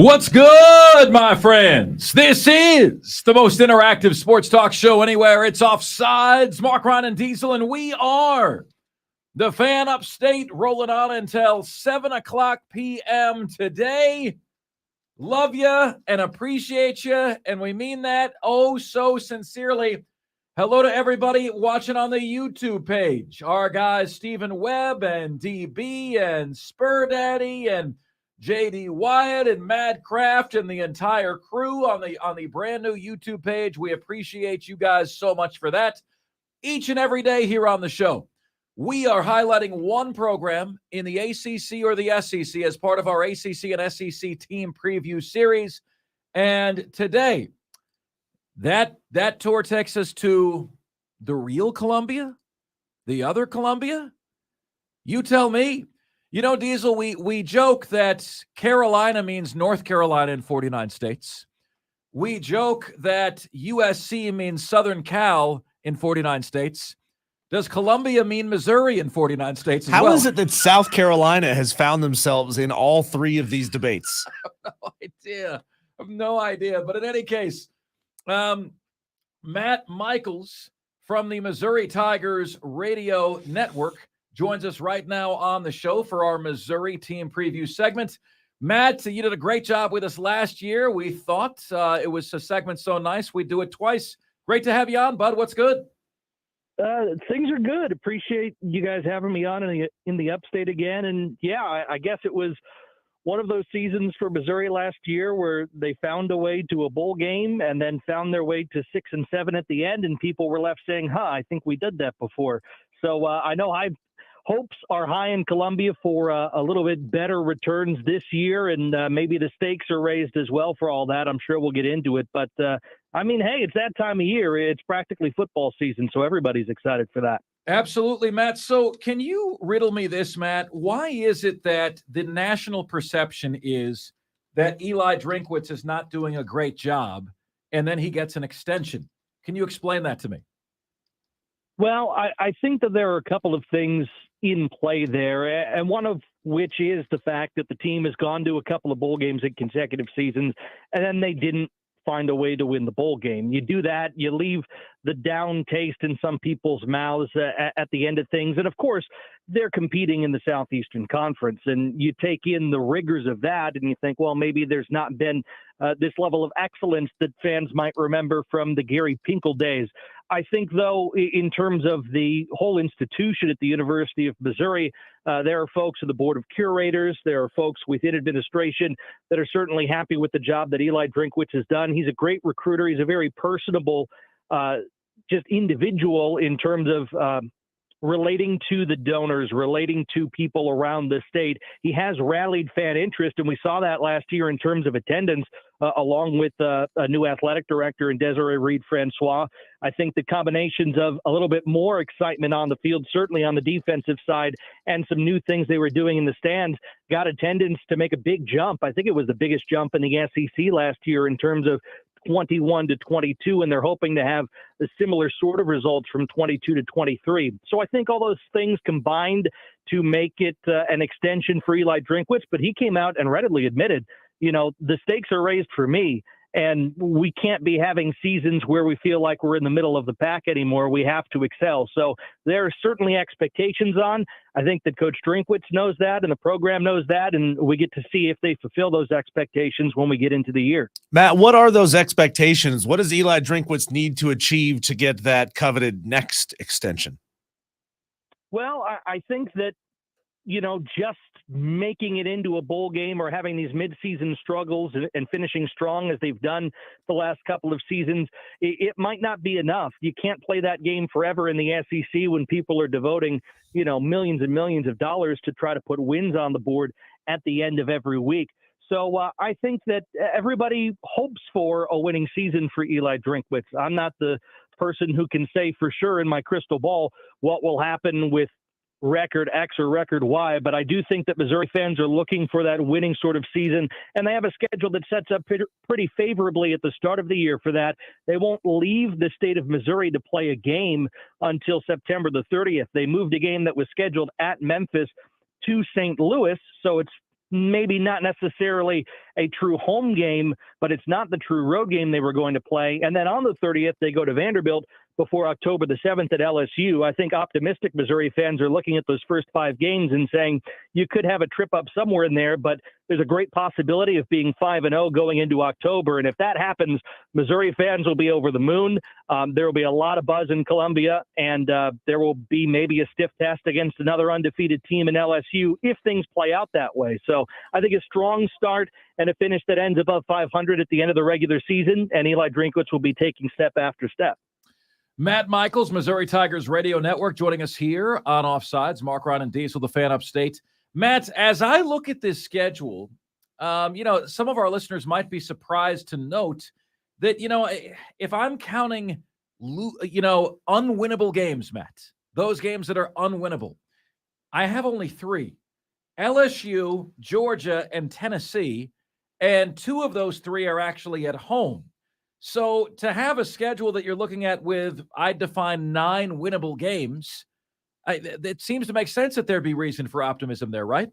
What's good, my friends? This is the most interactive sports talk show anywhere. It's Offsides, Marc, Ryan, and Diesel, and we are the Fan Upstate, rolling on until 7 o'clock p.m. today. Love you and appreciate you, and we mean that oh so sincerely. Hello to everybody watching on the YouTube page. Our guys Stephen Webb and DB and Spur Daddy and JD Wyatt and Mad Craft and the entire crew on the brand new YouTube page. We appreciate you guys so much for that. Each and every day here on the show, we are highlighting one program in the ACC or the SEC as part of our ACC and SEC team preview series. And today, that tour takes us to the real Columbia, the other Columbia. You tell me. You know, Diesel, we joke that Carolina means North Carolina in 49 states. We joke that USC means Southern Cal in 49 states. Does Columbia mean Missouri in 49 states as well? How is it that South Carolina has found themselves in all three of these debates? I have no idea. But in any case, Matt Michaels from the Missouri Tigers radio network joins us right now on the show for our Missouri team preview segment. Matt, you did a great job with us last year. We thought it was a segment so nice we'd do it twice. Great to have you on, bud. What's good? Things are good. Appreciate you guys having me on in the upstate again. And yeah, I guess it was one of those seasons for Missouri last year where they found a way to a bowl game and then found their way to 6 and 7 at the end, and people were left saying, I think we did that before. So I know hopes are high in Columbia for a little bit better returns this year, and maybe the stakes are raised as well for all that. I'm sure we'll get into it. But, I mean, hey, it's that time of year. It's practically football season, so everybody's excited for that. Absolutely, Matt. So can you riddle me this, Matt? Why is it that the national perception is that Eli Drinkwitz is not doing a great job, and then he gets an extension? Can you explain that to me? Well, I think that there are a couple of things in play there, and one of which is the fact that the team has gone to a couple of bowl games in consecutive seasons, and then they didn't find a way to win the bowl game. You do that, you leave the down taste in some people's mouths at the end of things. And of course, they're competing in the Southeastern Conference, and you take in the rigors of that and you think, well, maybe there's not been this level of excellence that fans might remember from the Gary Pinkel days. I think, though, in terms of the whole institution at the University of Missouri, there are folks at the Board of Curators, there are folks within administration that are certainly happy with the job that Eli Drinkwitz has done. He's a great recruiter. He's a very personable just individual in terms of relating to the donors, relating to people around the state. He has rallied fan interest, and we saw that last year in terms of attendance, along with a new athletic director in Desiree Reed-Francois. I think the combinations of a little bit more excitement on the field, certainly on the defensive side, and some new things they were doing in the stands, got attendance to make a big jump. I think it was the biggest jump in the SEC last year in terms of 21 to 22, and they're hoping to have a similar sort of results from 22 to 23. So I think all those things combined to make it an extension for Eli Drinkwitz, but he came out and readily admitted, you know, the stakes are raised for me, and we can't be having seasons where we feel like we're in the middle of the pack anymore. We have to excel. So there are certainly expectations on. I think that Coach Drinkwitz knows that, and the program knows that, and we get to see if they fulfill those expectations when we get into the year. Matt, what are those expectations? What does Eli Drinkwitz need to achieve to get that coveted next extension? Well, I think that, you know, just making it into a bowl game or having these midseason struggles and finishing strong as they've done the last couple of seasons, it might not be enough. You can't play that game forever in the SEC when people are devoting, you know, millions and millions of dollars to try to put wins on the board at the end of every week. So I think that everybody hopes for a winning season for Eli Drinkwitz. I'm not the person who can say for sure in my crystal ball what will happen with record X or record Y, but I do think that Missouri fans are looking for that winning sort of season, and they have a schedule that sets up pretty favorably at the start of the year for that. They won't leave the state of Missouri to play a game until September the 30th. They moved a game that was scheduled at Memphis to St. Louis, so it's maybe not necessarily a true home game, but it's not the true road game they were going to play. And then on the 30th, they go to Vanderbilt before October the 7th at LSU. I think optimistic Missouri fans are looking at those first 5 games and saying you could have a trip up somewhere in there, but there's a great possibility of being 5-0 going into October. And if that happens, Missouri fans will be over the moon. There will be a lot of buzz in Columbia, and there will be maybe a stiff test against another undefeated team in LSU if things play out that way. So I think a strong start and a finish that ends above 500 at the end of the regular season, and Eli Drinkwitz will be taking step after step. Matt Michaels, Missouri Tigers Radio Network, joining us here on Offsides. Marc, Ron, and Diesel, the fan upstate. Matt, as I look at this schedule, some of our listeners might be surprised to note that, if I'm counting, unwinnable games, Matt, those games that are unwinnable, I have only 3. LSU, Georgia, and Tennessee, and 2 of those 3 are actually at home. So to have a schedule that you're looking at with, I define 9 winnable games, it seems to make sense that there'd be reason for optimism there, right?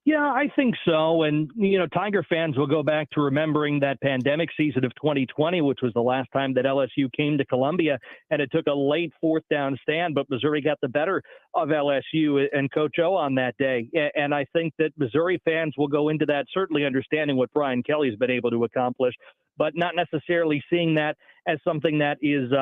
Yeah, I think so. And, Tiger fans will go back to remembering that pandemic season of 2020, which was the last time that LSU came to Columbia, and it took a late 4th down stand, but Missouri got the better of LSU and Coach O on that day. And I think that Missouri fans will go into that certainly understanding what Brian Kelly's been able to accomplish, but not necessarily seeing that as something that is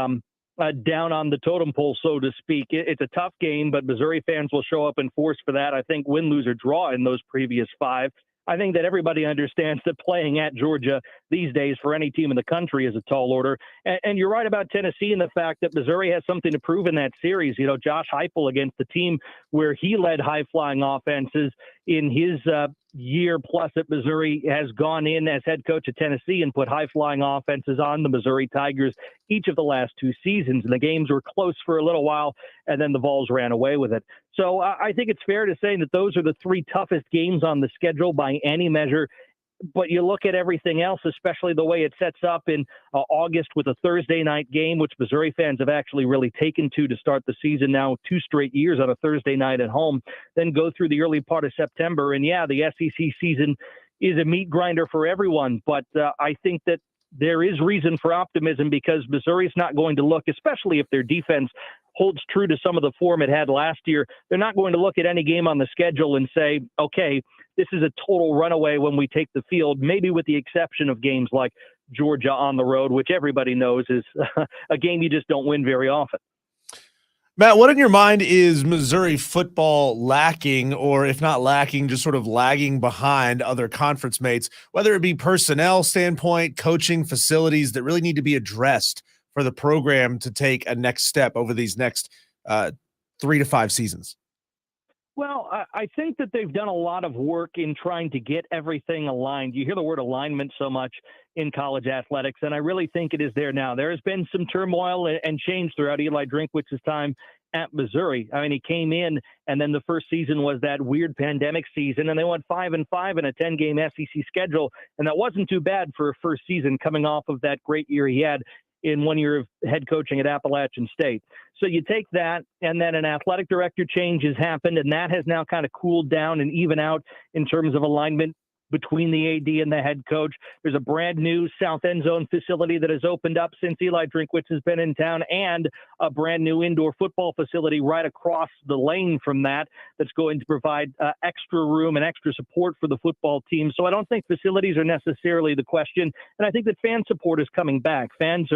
down on the totem pole, so to speak. It's a tough game, but Missouri fans will show up in force for that. I think win, lose, or draw in those previous 5. I think that everybody understands that playing at Georgia these days for any team in the country is a tall order. And you're right about Tennessee and the fact that Missouri has something to prove in that series. Josh Heupel against the team where he led high-flying offenses in his year plus at Missouri has gone in as head coach at Tennessee and put high-flying offenses on the Missouri Tigers each of the last 2 seasons. And the games were close for a little while, and then the Vols ran away with it. So I think it's fair to say that those are the 3 toughest games on the schedule by any measure. But you look at everything else, especially the way it sets up in August with a Thursday night game, which Missouri fans have actually really taken to start the season now 2 straight years on a Thursday night at home, then go through the early part of September. And yeah, the SEC season is a meat grinder for everyone. But I think that there is reason for optimism because Missouri's not going to look, especially if their defense holds true to some of the form it had last year, they're not going to look at any game on the schedule and say, okay, this is a total runaway when we take the field, maybe with the exception of games like Georgia on the road, which everybody knows is a game you just don't win very often. Matt, what in your mind is Missouri football lacking, or if not lacking, just sort of lagging behind other conference mates, whether it be personnel standpoint, coaching, facilities that really need to be addressed for the program to take a next step over these next 3 to 5 seasons? Well, I think that they've done a lot of work in trying to get everything aligned. You hear the word alignment so much in college athletics, and I really think it is there now. There has been some turmoil and change throughout Eli Drinkwitz's time at Missouri. I mean, he came in, and then the first season was that weird pandemic season, and they went 5-5 in a 10-game SEC schedule, and that wasn't too bad for a first season coming off of that great year he had in 1 year of head coaching at Appalachian State. So you take that, and then an athletic director change has happened, and that has now kind of cooled down and even out in terms of alignment between the AD and the head coach. There's a brand new south end zone facility that has opened up since Eli Drinkwitz has been in town, and a brand new indoor football facility right across the lane from that that's going to provide extra room and extra support for the football team. So I don't think facilities are necessarily the question. And I think that fan support is coming back. Fans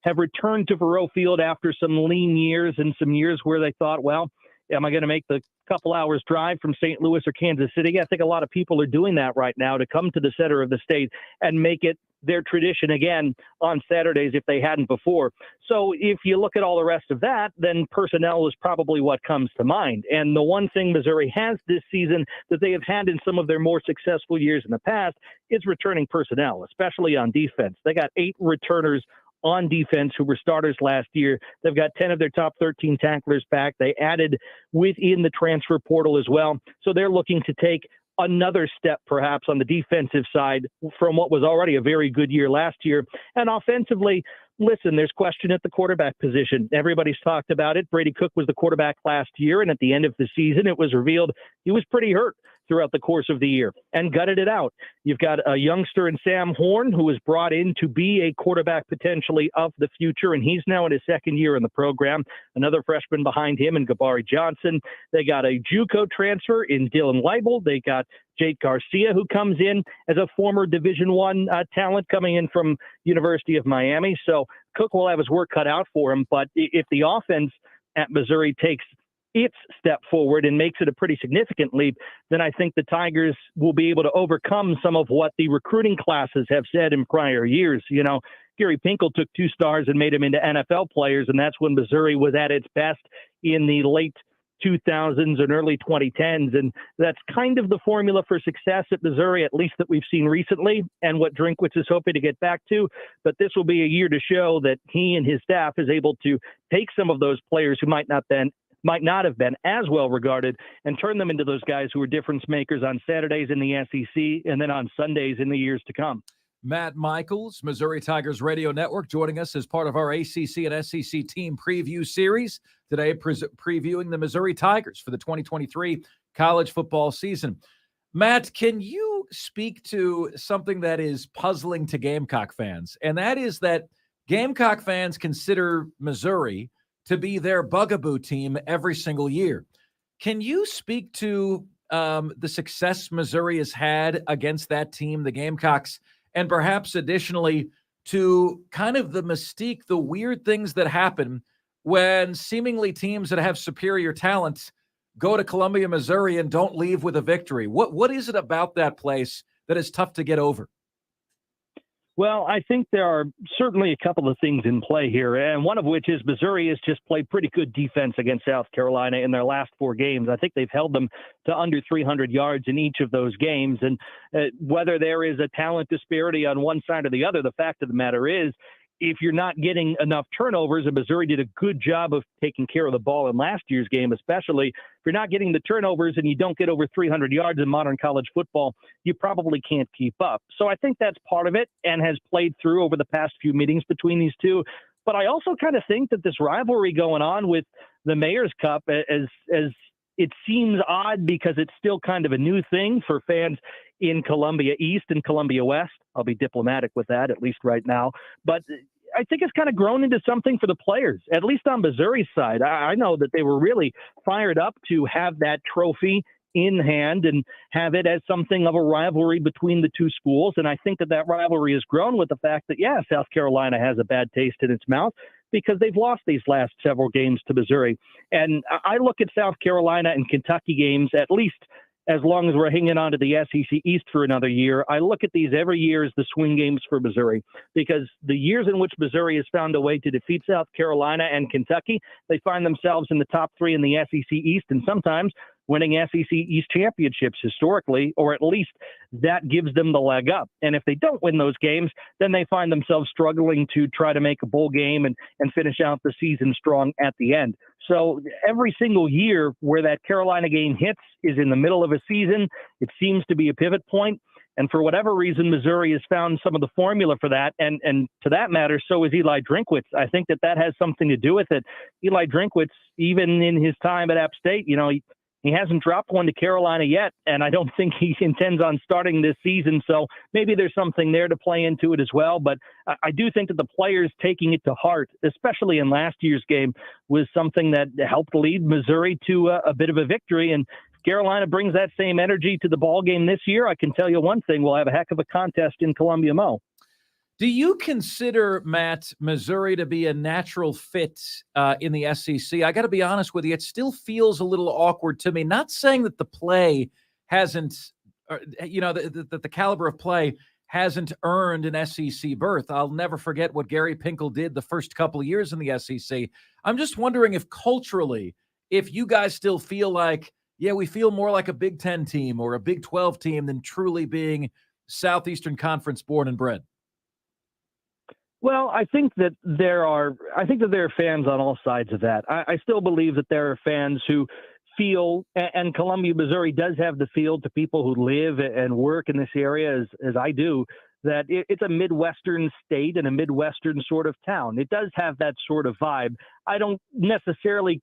have returned to Faurot Field after some lean years and some years where they thought, well, am I going to make the couple hours drive from St. Louis or Kansas City? I think a lot of people are doing that right now to come to the center of the state and make it their tradition again on Saturdays if they hadn't before. So if you look at all the rest of that, then personnel is probably what comes to mind. And the one thing Missouri has this season that they have had in some of their more successful years in the past is returning personnel, especially on defense. They got 8 returners on defense who were starters last year. They've got 10 of their top 13 tacklers back. They added within the transfer portal as well. So they're looking to take another step perhaps on the defensive side from what was already a very good year last year. And offensively, listen, there's question at the quarterback position. Everybody's talked about it. Brady Cook was the quarterback last year, and at the end of the season, it was revealed he was pretty hurt. throughout the course of the year and gutted it out. You've got a youngster in Sam Horn who was brought in to be a quarterback potentially of the future, and he's now in his second year in the program. Another freshman behind him in Gabari Johnson. They got a JUCO transfer in Dylan Leibel. They got Jake Garcia, who comes in as a former Division I talent coming in from University of Miami. So Cook will have his work cut out for him. But if the offense at Missouri takes its step forward and makes it a pretty significant leap, then I think the Tigers will be able to overcome some of what the recruiting classes have said in prior years. You know, Gary Pinkel took 2 stars and made them into NFL players, and that's when Missouri was at its best in the late 2000s and early 2010s. And that's kind of the formula for success at Missouri, at least that we've seen recently, and what Drinkwitz is hoping to get back to. But this will be a year to show that he and his staff is able to take some of those players who might not have been as well regarded and turn them into those guys who are difference makers on Saturdays in the SEC and then on Sundays in the years to come. Matt Michaels, Missouri Tigers Radio Network, joining us as part of our ACC and SEC team preview series today, previewing the Missouri Tigers for the 2023 college football season. Matt, can you speak to something that is puzzling to Gamecock fans? And that is that Gamecock fans consider Missouri to be their bugaboo team every single year. Can you speak to the success Missouri has had against that team, the Gamecocks, and perhaps additionally to kind of the mystique, the weird things that happen when seemingly teams that have superior talent go to Columbia, Missouri and don't leave with a victory? What is it about that place that is tough to get over? Well, I think there are certainly a couple of things in play here, and one of which is Missouri has just played pretty good defense against South Carolina in their last 4 games. I think they've held them to under 300 yards in each of those games. And whether there is a talent disparity on one side or the other, the fact of the matter is, if you're not getting enough turnovers, and Missouri did a good job of taking care of the ball in last year's game, especially, if you're not getting the turnovers and you don't get over 300 yards in modern college football, you probably can't keep up. So I think that's part of it and has played through over the past few meetings between these two. But I also kind of think that this rivalry going on with the Mayor's Cup, as it seems odd because it's still kind of a new thing for fans in Columbia East and Columbia West. I'll be diplomatic with that, at least right now. But I think it's kind of grown into something for the players, at least on Missouri's side. I know that they were really fired up to have that trophy in hand and have it as something of a rivalry between the two schools. And I think that that rivalry has grown with the fact that, yeah, South Carolina has a bad taste in its mouth because they've lost these last several games to Missouri. And I look at South Carolina and Kentucky games, at least as long as we're hanging on to the SEC East for another year. I look at these every year as the swing games for Missouri, because the years in which Missouri has found a way to defeat South Carolina and Kentucky, they find themselves in the top 3 in the SEC East, and sometimes winning SEC East championships historically, or at least that gives them the leg up. And if they don't win those games, then they find themselves struggling to try to make a bowl game and finish out the season strong at the end. So every single year where that Carolina game hits is in the middle of a season. It seems to be a pivot point. And for whatever reason, Missouri has found some of the formula for that. And to that matter, so is Eli Drinkwitz. I think that has something to do with it. Eli Drinkwitz, even in his time at App State, he hasn't dropped one to Carolina yet, and I don't think he intends on starting this season. So maybe there's something there to play into it as well. But I do think that the players taking it to heart, especially in last year's game, was something that helped lead Missouri to a bit of a victory. And if Carolina brings that same energy to the ball game this year, I can tell you one thing: we'll have a heck of a contest in Columbia Mo. Do you consider, Matt, Missouri to be a natural fit in the SEC? I got to be honest with you, it still feels a little awkward to me. Not saying that the play hasn't, that the caliber of play hasn't earned an SEC berth. I'll never forget what Gary Pinkel did the first couple of years in the SEC. I'm just wondering if culturally, if you guys still feel like, yeah, we feel more like a Big Ten team or a Big 12 team than truly being Southeastern Conference born and bred. Well, I think that there are fans on all sides of that. I still believe that there are fans who feel, and Columbia, Missouri does have the feel to people who live and work in this area, as I do, that it's a Midwestern state and a Midwestern sort of town. It does have that sort of vibe. I don't necessarily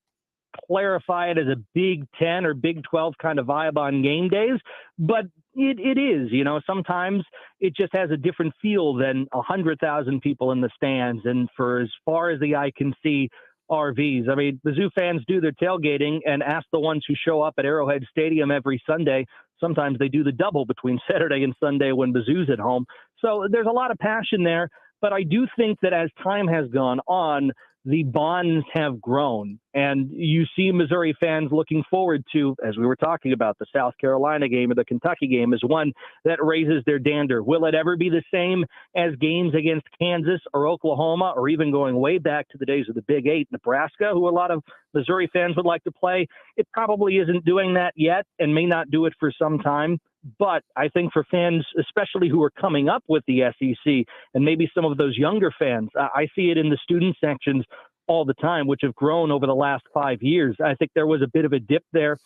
clarify it as a Big 10 or Big 12 kind of vibe on game days, but it is, sometimes it just has a different feel than 100,000 people in the stands. And for as far as the eye can see, RVs. I mean, the Zoo fans do their tailgating, and ask the ones who show up at Arrowhead Stadium every Sunday. Sometimes they do the double between Saturday and Sunday when the Zoo's at home. So there's a lot of passion there. But I do think that as time has gone on, the bonds have grown. And you see Missouri fans looking forward to, as we were talking about, the South Carolina game or the Kentucky game as one that raises their dander. Will it ever be the same as games against Kansas or Oklahoma, or even going way back to the days of the Big Eight, Nebraska, who a lot of Missouri fans would like to play? It probably isn't doing that yet and may not do it for some time. But I think for fans, especially who are coming up with the SEC, and maybe some of those younger fans, I see it in the student sections all the time, which have grown over the last 5 years. I think there was a bit of a dip there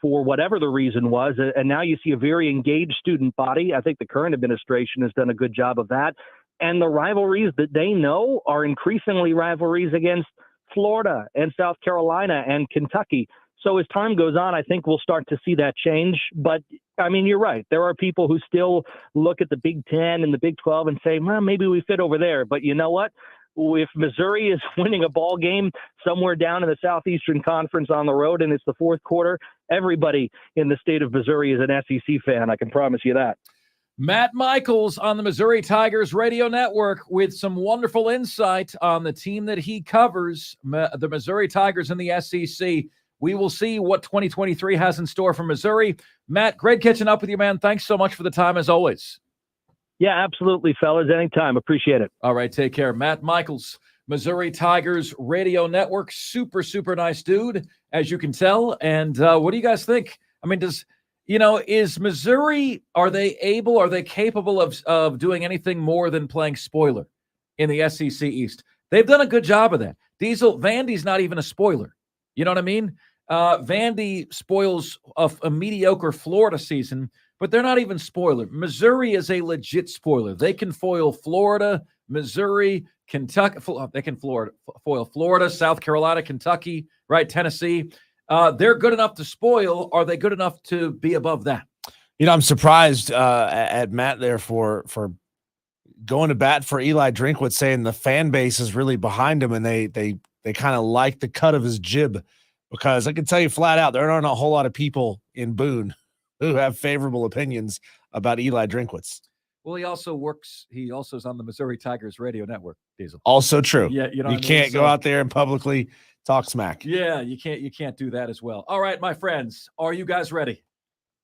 for whatever the reason was. And now you see a very engaged student body. I think the current administration has done a good job of that. And the rivalries that they know are increasingly rivalries against Florida and South Carolina and Kentucky. So as time goes on, I think we'll start to see that change. But, I mean, you're right. There are people who still look at the Big 10 and the Big 12 and say, well, maybe we fit over there. But you know what? If Missouri is winning a ball game somewhere down in the Southeastern Conference on the road and it's the fourth quarter, everybody in the state of Missouri is an SEC fan. I can promise you that. Matt Michaels on the Missouri Tigers radio network with some wonderful insight on the team that he covers, the Missouri Tigers in the SEC. We will see what 2023 has in store for Missouri. Matt, great catching up with you, man. Thanks so much for the time, as always. Yeah, absolutely, fellas. Anytime. Appreciate it. All right, take care. Matt Michaels, Missouri Tigers radio network. Super, super nice dude, as you can tell. And what do you guys think? I mean, is Missouri, are they capable of doing anything more than playing spoiler in the SEC East? They've done a good job of that. Vandy's not even a spoiler. You know what I mean? Vandy spoils a mediocre Florida season, but they're not even spoiler. Missouri is a legit spoiler. They can foil Florida, Missouri, Kentucky. They can foil Florida, South Carolina, Kentucky, right? Tennessee. They're good enough to spoil. Are they good enough to be above that? I'm surprised at Matt there for going to bat for Eli Drinkwitz, saying the fan base is really behind him, and they kind of like the cut of his jib, because I can tell you flat out, there aren't a whole lot of people in Boone who have favorable opinions about Eli Drinkwitz. Well, he also is on the Missouri Tigers radio network, Diesel. Also true. Yeah, you can't go out there and publicly talk smack. Yeah, you can't do that as well. All right, my friends, are you guys ready?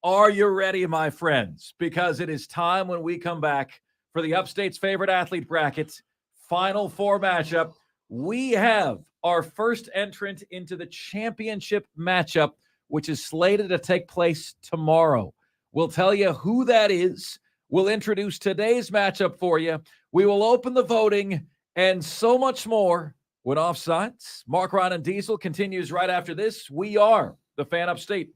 Are you ready, my friends? Because it is time when we come back for the Upstate's favorite athlete bracket, Final Four matchup. We have our first entrant into the championship matchup, which is slated to take place tomorrow. We'll tell you who that is. We'll introduce today's matchup for you. We will open the voting and so much more when Offsides. Marc, Ron, and Diesel continues right after this. We are the Fan Upstate.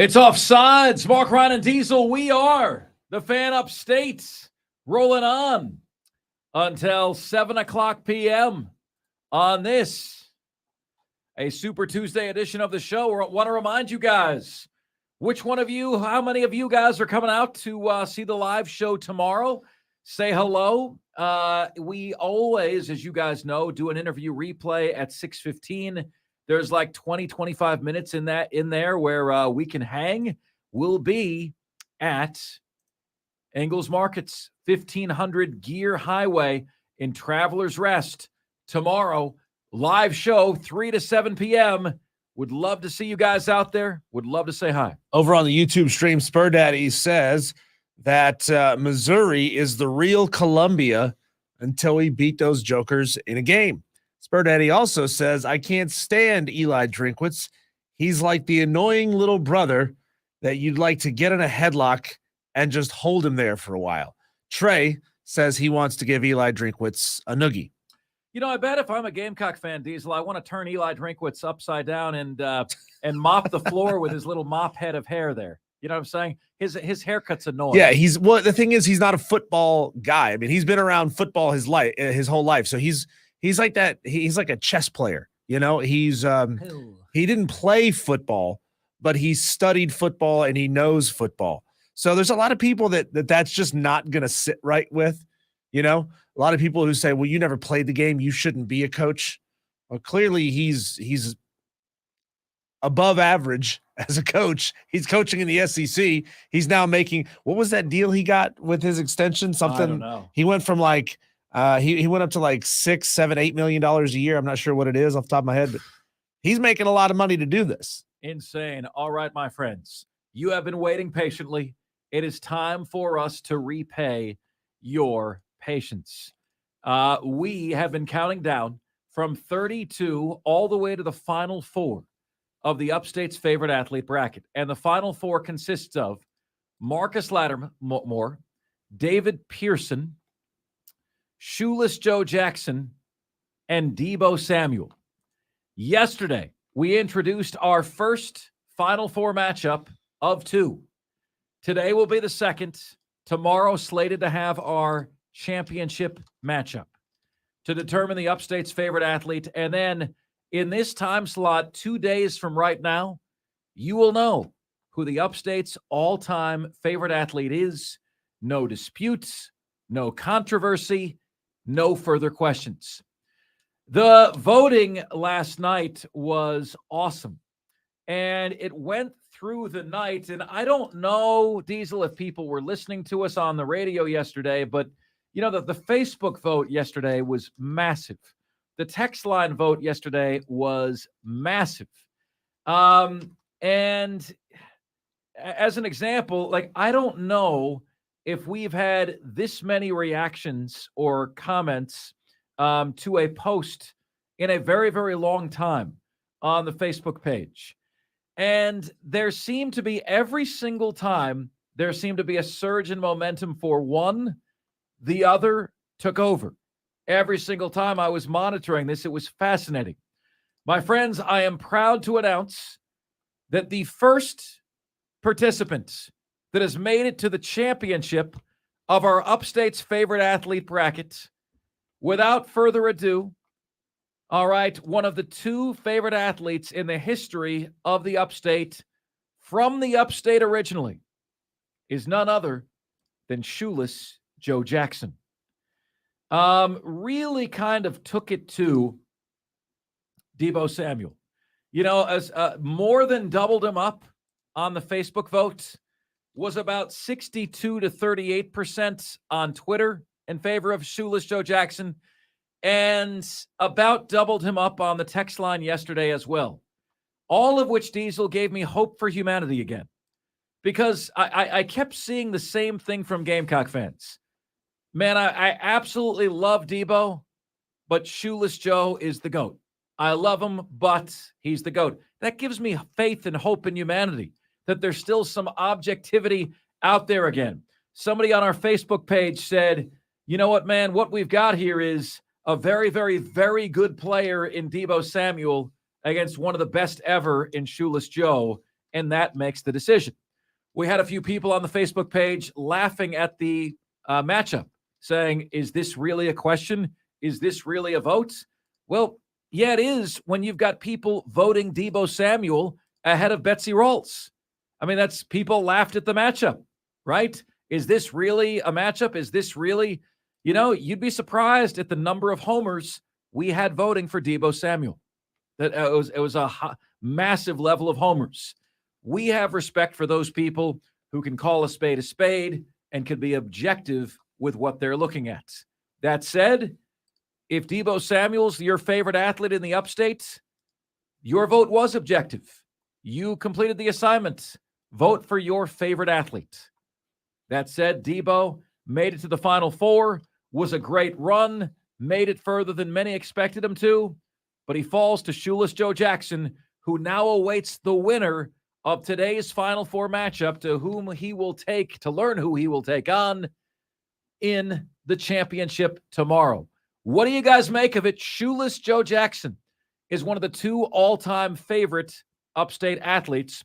It's Offsides. Marc, Ryan, and Diesel. We are the Fan Upstate, rolling on until 7 o'clock p.m. on this, a Super Tuesday edition of the show. I want to remind you guys, how many of you guys are coming out to see the live show tomorrow? Say hello. We always, as you guys know, do an interview replay at 6:15. There's like 20, 25 minutes in there where we can hang. We'll be at Ingles Markets, 1500 Gear Highway in Travelers Rest tomorrow. Live show, 3 to 7 p.m. Would love to see you guys out there. Would love to say hi. Over on the YouTube stream, Spur Daddy says that Missouri is the real Columbia until we beat those jokers in a game. Spur Daddy also says, I can't stand Eli Drinkwitz. He's like the annoying little brother that you'd like to get in a headlock and just hold him there for a while. Trey says he wants to give Eli Drinkwitz a noogie. You know, I bet if I'm a Gamecock fan, Diesel, I want to turn Eli Drinkwitz upside down and mop the floor with his little mop head of hair there. You know what I'm saying? His haircut's annoying. Yeah, the thing is, he's not a football guy. I mean, he's been around football his whole life. So he's like that. He's like a chess player. You know, he didn't play football, but he studied football and he knows football. So there's a lot of people that's just not going to sit right with, you know, a lot of people who say, well, you never played the game, you shouldn't be a coach. Well, clearly he's above average as a coach. He's coaching in the SEC. He's now making, what was that deal he got with his extension? Something. I don't know. He went from like, he went up to like $6, $7, $8 million a year. I'm not sure what it is off the top of my head, but he's making a lot of money to do this. Insane. All right, my friends, you have been waiting patiently. It is time for us to repay your patience. We have been counting down from 32 all the way to the final four of the Upstate's favorite athlete bracket. And the final four consists of Marcus Lattimore, David Pearson, Shoeless Joe Jackson, and Deebo Samuel. Yesterday, we introduced our first Final Four matchup of two. Today will be the second. Tomorrow, slated to have our championship matchup to determine the Upstate's favorite athlete. And then in this time slot, 2 days from right now, you will know who the Upstate's all-time favorite athlete is. No disputes, no controversy, no further questions. The voting last night was awesome, and it went through the night. And I don't know, Diesel, if people were listening to us on the radio yesterday, but you know, the Facebook vote yesterday was massive. The text line vote yesterday was massive. And as an example, like, I don't know if we've had this many reactions or comments to a post in a very, very long time on the Facebook page. And there seemed to be, every single time, there seemed to be a surge in momentum for one. The other took over. Every single time I was monitoring this, it was fascinating. My friends, I am proud to announce that the first participant that has made it to the championship of our Upstate's favorite athlete bracket, without further ado, all right, one of the two favorite athletes in the history of the Upstate, from the Upstate originally, is none other than Shoeless Joe Jackson. Really kind of took it to Deebo Samuel. You know, as more than doubled him up on the Facebook vote, was about 62 to 38% on Twitter in favor of Shoeless Joe Jackson, and about doubled him up on the text line yesterday as well. All of which, Diesel, gave me hope for humanity again, because I kept seeing the same thing from Gamecock fans. Man, I absolutely love Deebo, but Shoeless Joe is the GOAT. I love him, but he's the GOAT. That gives me faith and hope in humanity, that there's still some objectivity out there again. Somebody on our Facebook page said, you know what, man, what we've got here is a very, very, very good player in Deebo Samuel against one of the best ever in Shoeless Joe. and that makes the decision. We had a few people on the Facebook page laughing at the matchup, saying, is this really a question? Is this really a vote? Well, yeah, it is when you've got people voting Deebo Samuel ahead of Betsy Rawls. I mean, that's people laughed at the matchup, right? Is this really a matchup? Is this really, you'd be surprised at the number of homers we had voting for Deebo Samuel. That it was a massive level of homers. We have respect for those people who can call a spade and can be objective with what they're looking at. That said, if Deebo Samuel's your favorite athlete in the upstate, your vote was objective. You completed the assignment. Vote for your favorite athlete. That said, Deebo made it to the Final Four, was a great run, made it further than many expected him to, but he falls to Shoeless Joe Jackson, who now awaits the winner of today's Final Four matchup, to learn who he will take on in the championship tomorrow. What do you guys make of it? Shoeless Joe Jackson is one of the 2 all-time favorite upstate athletes,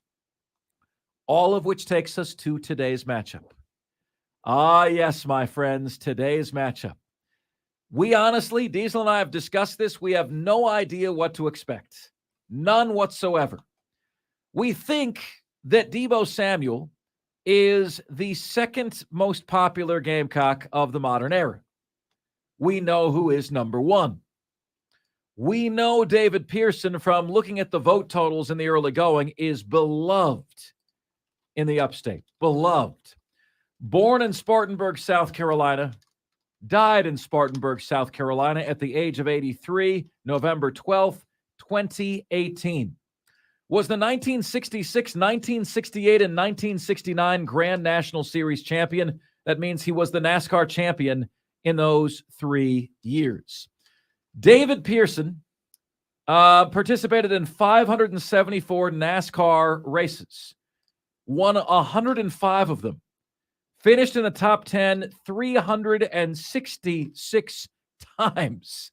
all of which takes us to today's matchup. Ah, yes, my friends, today's matchup. We honestly, Diesel and I have discussed this. We have no idea what to expect. None whatsoever. We think that Deebo Samuel is the second most popular Gamecock of the modern era. We know who is number 1. We know David Pearson, from looking at the vote totals in the early going, is beloved in the upstate. Beloved. Born in Spartanburg, South Carolina, died in Spartanburg, South Carolina at the age of 83, November 12th, 2018. Was the 1966, 1968, and 1969 Grand National Series champion. That means he was the NASCAR champion in those 3 years. David Pearson participated in 574 NASCAR races, won 105 of them, finished in the top 10 366 times.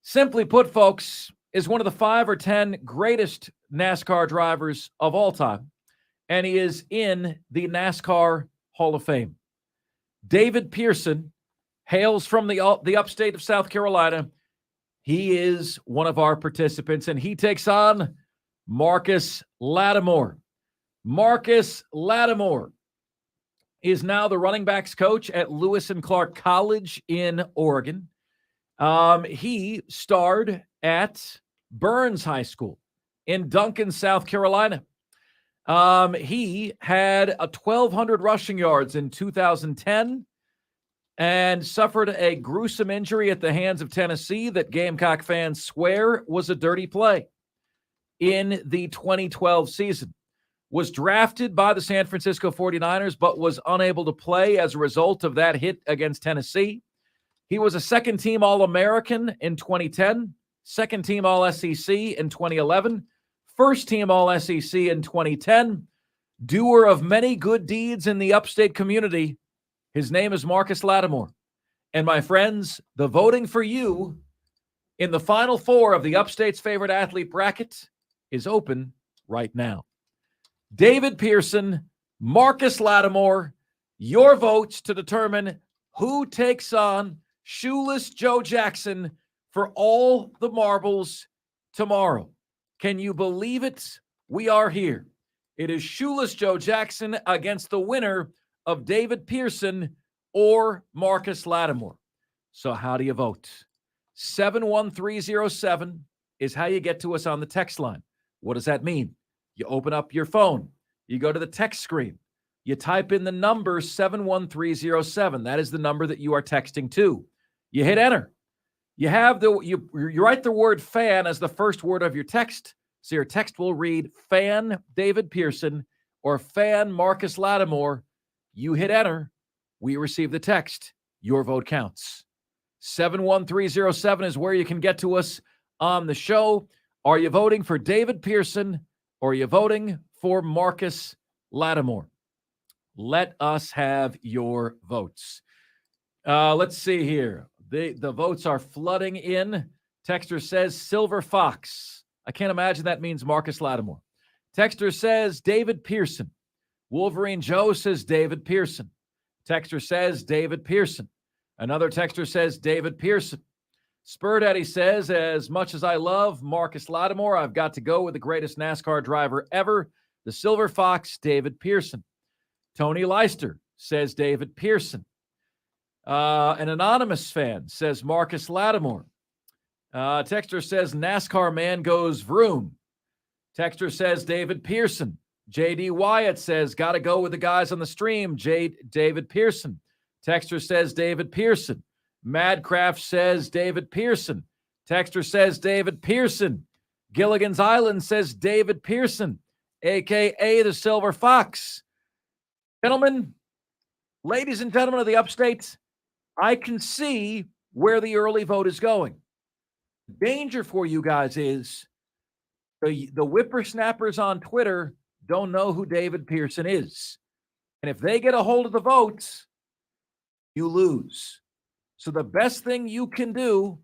Simply put, folks, is one of the 5 or 10 greatest NASCAR drivers of all time, and he is in the NASCAR Hall of Fame. David Pearson hails from the upstate of South Carolina. He is one of our participants, and he takes on Marcus Lattimore. Marcus Lattimore is now the running backs coach at Lewis and Clark College in Oregon. He starred at Burns High School in Duncan, South Carolina. He had 1,200 rushing yards in 2010 and suffered a gruesome injury at the hands of Tennessee that Gamecock fans swear was a dirty play in the 2012 season. Was drafted by the San Francisco 49ers, but was unable to play as a result of that hit against Tennessee. He was a second-team All-American in 2010, second-team All-SEC in 2011, first-team All-SEC in 2010, doer of many good deeds in the upstate community. His name is Marcus Lattimore. And my friends, the voting for you in the Final Four of the upstate's favorite athlete bracket is open right now. David Pearson, Marcus Lattimore, your votes to determine who takes on Shoeless Joe Jackson for all the marbles tomorrow. Can you believe it? We are here. It is Shoeless Joe Jackson against the winner of David Pearson or Marcus Lattimore. So how do you vote? 71307 is how you get to us on the text line. What does that mean? You open up your phone. You go to the text screen. You type in the number 71307. That is the number that you are texting to. You hit enter. You write the word fan as the first word of your text. So your text will read fan David Pearson or fan Marcus Lattimore. You hit enter. We receive the text. Your vote counts. 71307 is where you can get to us on the show. Are you voting for David Pearson or are you voting for Marcus Lattimore? Let us have your votes. Let's see here. The votes are flooding in. Texter says Silver Fox. I can't imagine that means Marcus Lattimore. Texter says David Pearson. Wolverine Joe says David Pearson. Texter says David Pearson. Another texter says David Pearson. Spur Daddy says, as much as I love Marcus Lattimore, I've got to go with the greatest NASCAR driver ever, the Silver Fox, David Pearson. Tony Leister says David Pearson. An anonymous fan says Marcus Lattimore. Texter says NASCAR man goes vroom. Texter says David Pearson. J.D. Wyatt says, got to go with the guys on the stream, David Pearson. Texter says David Pearson. Madcraft says David Pearson. Texter says David Pearson. Gilligan's Island says David Pearson, a.k.a. the Silver Fox. Gentlemen, ladies and gentlemen of the upstate, I can see where the early vote is going. The danger for you guys is the whippersnappers on Twitter don't know who David Pearson is. And if they get a hold of the votes, you lose. So the best thing you can do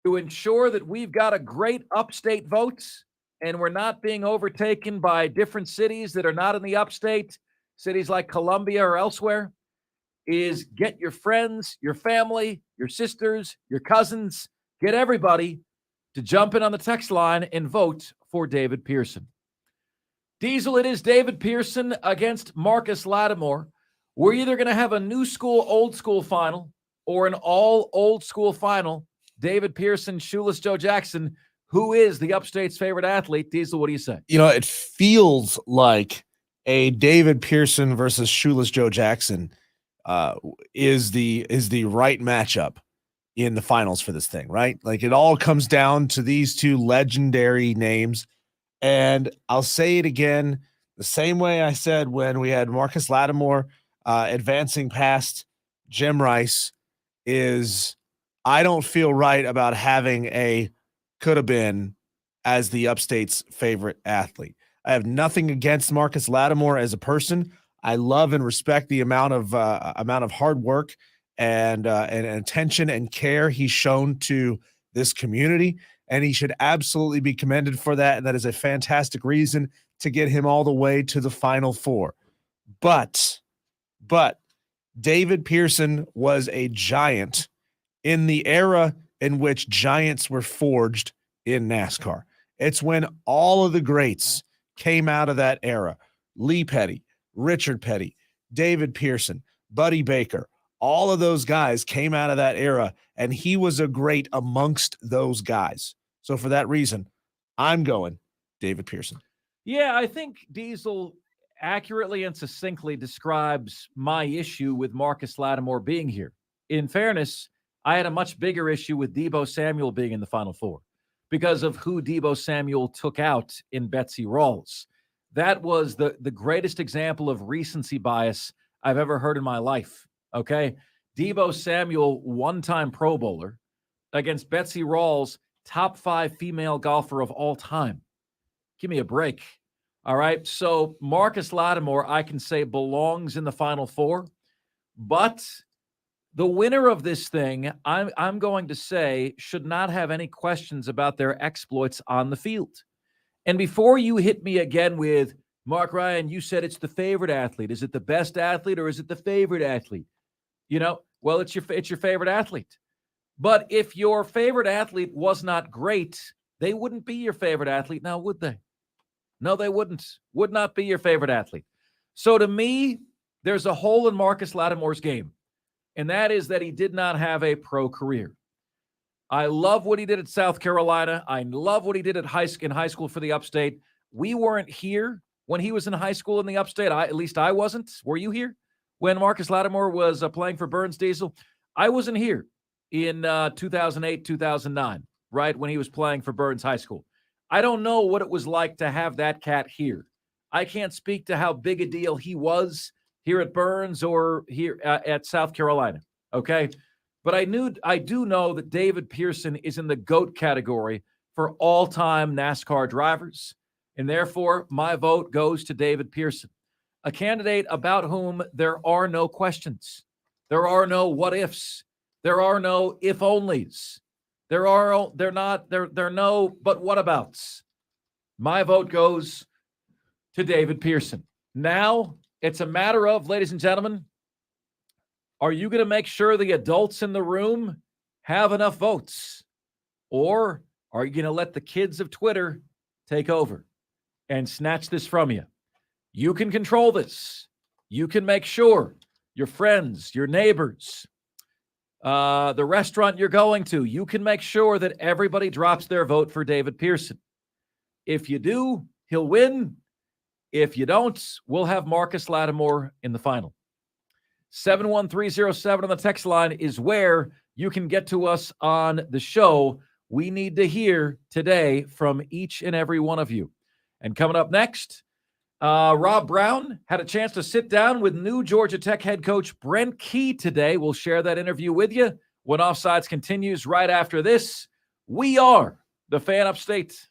to ensure that we've got a great upstate votes and we're not being overtaken by different cities that are not in the upstate, cities like Columbia or elsewhere, is get your friends, your family, your sisters, your cousins, get everybody to jump in on the text line and vote for David Pearson. Diesel, it is David Pearson against Marcus Lattimore. We're either going to have a new school, old school final or an all old school final. David Pearson, Shoeless Joe Jackson. Who is the upstate's favorite athlete? Diesel, what do you say? You know, it feels like a David Pearson versus Shoeless Joe Jackson is the right matchup in the finals for this thing, right? Like it all comes down to these two legendary names. And I'll say it again, the same way I said when we had Marcus Lattimore advancing past Jim Rice, is I don't feel right about having a could have been as the upstate's favorite athlete. I have nothing against Marcus Lattimore as a person. I love and respect the amount of hard work and attention and care he's shown to this community, and he should absolutely be commended for that. And that is a fantastic reason to get him all the way to the Final Four. But David Pearson was a giant in the era in which giants were forged in NASCAR. It's when all of the greats came out of that era. Lee Petty, Richard Petty, David Pearson, Buddy Baker, all of those guys came out of that era, and he was a great amongst those guys. So for that reason, I'm going David Pearson. Yeah, I think Diesel accurately and succinctly describes my issue with Marcus Lattimore being here. In fairness, I had a much bigger issue with Deebo Samuel being in the Final Four because of who Deebo Samuel took out in Betsy Rawls. That was the greatest example of recency bias I've ever heard in my life, okay? Deebo Samuel, one-time Pro Bowler, against Betsy Rawls, top 5 female golfer of all time. Give me a break. All right, so Marcus Lattimore, I can say, belongs in the Final Four, but the winner of this thing, I'm going to say, should not have any questions about their exploits on the field. And before you hit me again with, Mark Ryan, you said it's the favorite athlete. Is it the best athlete or is it the favorite athlete? You know, well, it's your favorite athlete. But if your favorite athlete was not great, they wouldn't be your favorite athlete now, would they? No, they wouldn't. Would not be your favorite athlete. So to me, there's a hole in Marcus Lattimore's game, and that is that he did not have a pro career. I love what he did at South Carolina. I love what he did in high school for the Upstate. We weren't here when he was in high school in the Upstate. At least I wasn't. Were you here when Marcus Lattimore was playing for Burns Diesel? I wasn't here in 2008, 2009, right, when he was playing for Burns High School. I don't know what it was like to have that cat here. I can't speak to how big a deal he was here at Burns or here at South Carolina, okay? But I do know that David Pearson is in the GOAT category for all-time NASCAR drivers, and therefore my vote goes to David Pearson, a candidate about whom there are no questions. There are no what-ifs. There are no if-onlys. There are no but what abouts. My vote goes to David Pearson. Now it's a matter of, ladies and gentlemen, are you going to make sure the adults in the room have enough votes? Or are you going to let the kids of Twitter take over and snatch this from you? You can control this. You can make sure your friends, your neighbors, the restaurant you're going to, you can make sure that everybody drops their vote for David Pearson. If you do, he'll win. If you don't, we'll have Marcus Lattimore in the final. 71307 on the text line is where you can get to us on the show. We need to hear today from each and every one of you. And coming up next, Rob Brown had a chance to sit down with new Georgia Tech head coach Brent Key today. We'll share that interview with you when Offsides continues right after this. We are the Fan Upstate.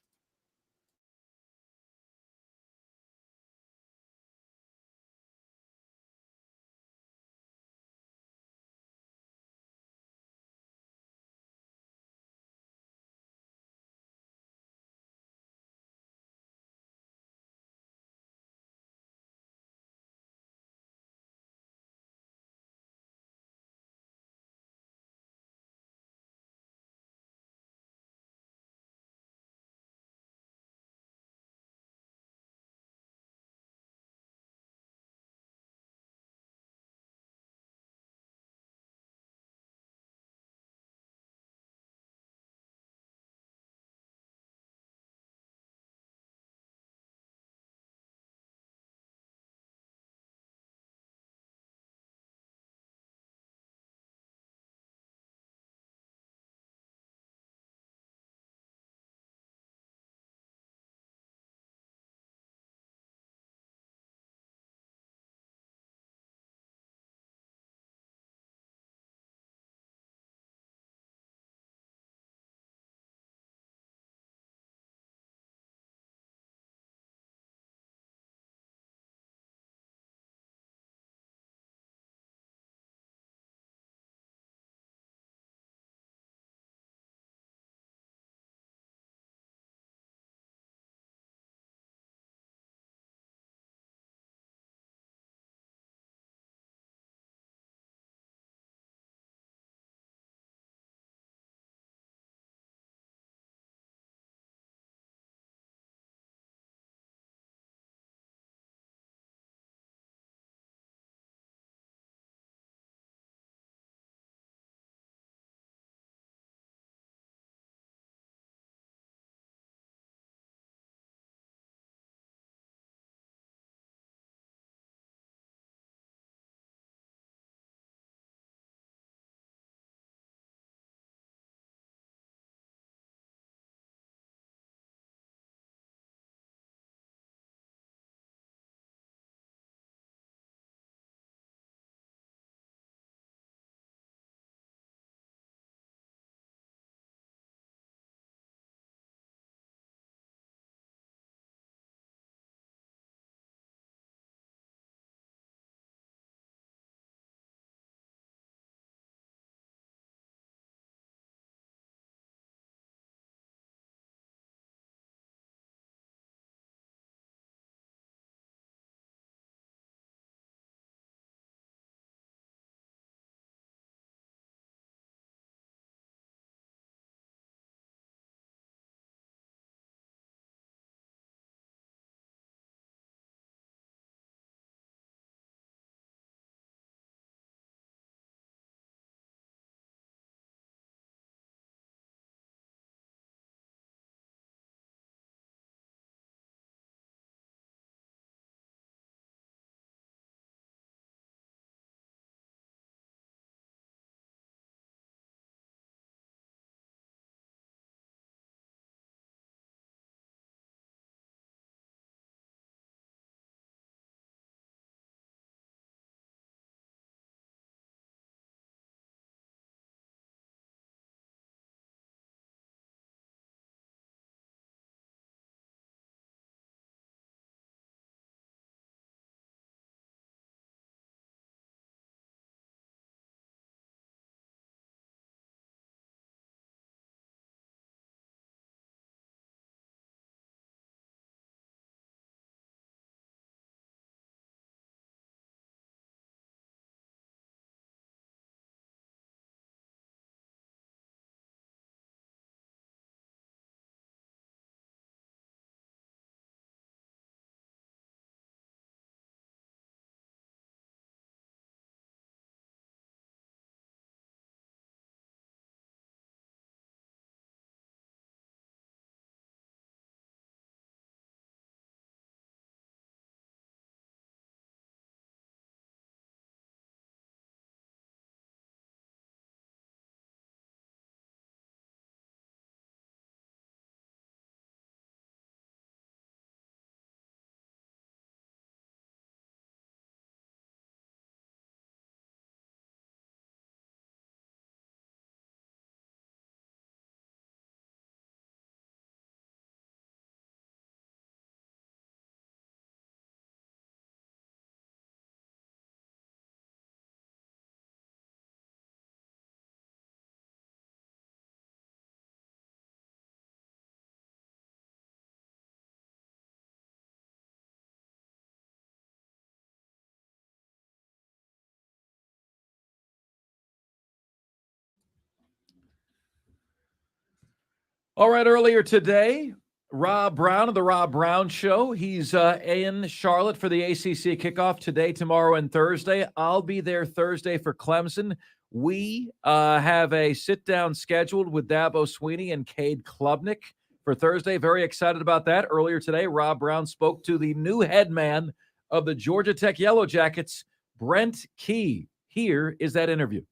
All right, earlier today, Rob Brown of the Rob Brown Show. He's in Charlotte for the ACC kickoff today, tomorrow, and Thursday. I'll be there Thursday for Clemson. We have a sit-down scheduled with Dabo Sweeney and Cade Klubnik for Thursday. Very excited about that. Earlier today, Rob Brown spoke to the new head man of the Georgia Tech Yellow Jackets, Brent Key. Here is that interview.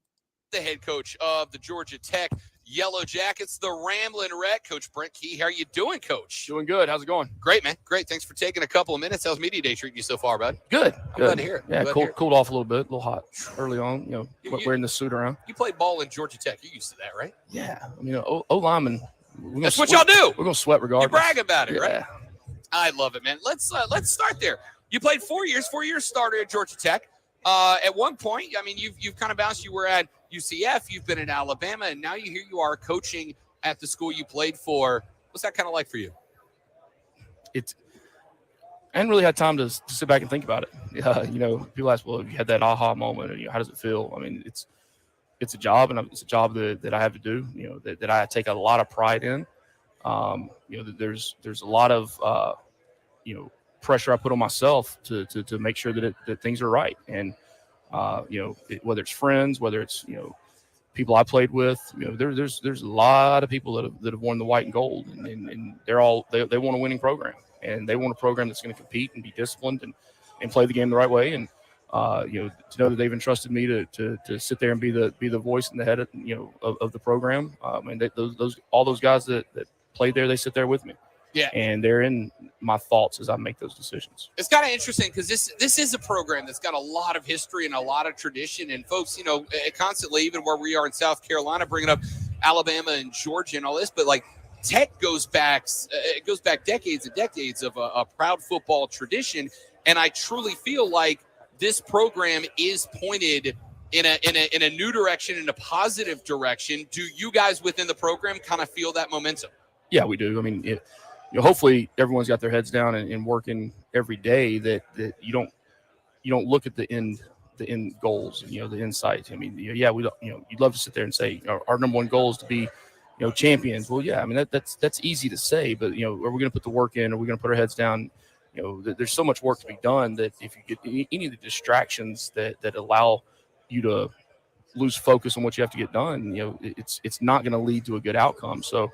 The head coach of the Georgia Tech Yellow Jackets, the Ramblin' Wreck, Coach Brent Key. How are you doing, Coach? Doing good. How's it going? Great, man. Great. Thanks for taking a couple of minutes. How's media day treating you so far, bud? Good. I'm glad to hear it. Yeah, cooled off a little bit. A little hot early on. Wearing the suit around. You played ball in Georgia Tech. You're used to that, right? Yeah. I mean, O-lineman. That's what y'all do. We're gonna sweat regardless. You brag about it, yeah. right? I love it, man. Let's start there. You played 4 years starter at Georgia Tech. At one point, I mean, you've kind of bounced. You were at UCF, you've been in Alabama, and now here you are coaching at the school you played for. What's that kind of like for you? I hadn't really had time to sit back and think about it. People ask, well, if you had that aha moment, and, how does it feel? I mean, it's a job, and it's a job that I have to do. That I take a lot of pride in. There's a lot of pressure I put on myself to make sure that things are right. And whether it's friends, whether it's people I played with, there's a lot of people that have worn the white and gold, and they want a winning program, and they want a program that's going to compete and be disciplined and play the game the right way. And to know that they've entrusted me to sit there and be the voice and the head of the program. And all those guys that played there, they sit there with me. Yeah, and they're in my thoughts as I make those decisions. It's kind of interesting because this is a program that's got a lot of history and a lot of tradition. And folks, constantly, even where we are in South Carolina, bringing up Alabama and Georgia and all this, but like Tech goes back decades and decades of a proud football tradition. And I truly feel like this program is pointed in a new direction, in a positive direction. Do you guys within the program kind of feel that momentum? Yeah, we do. I mean, hopefully everyone's got their heads down and working every day. That you don't look at the end goals and the insight. I mean, we don't. You'd love to sit there and say our number one goal is to be champions. Well, yeah, I mean that's easy to say, but are we going to put the work in? Are we going to put our heads down? There's so much work to be done that if you get any of the distractions that allow you to lose focus on what you have to get done, it's not going to lead to a good outcome. So,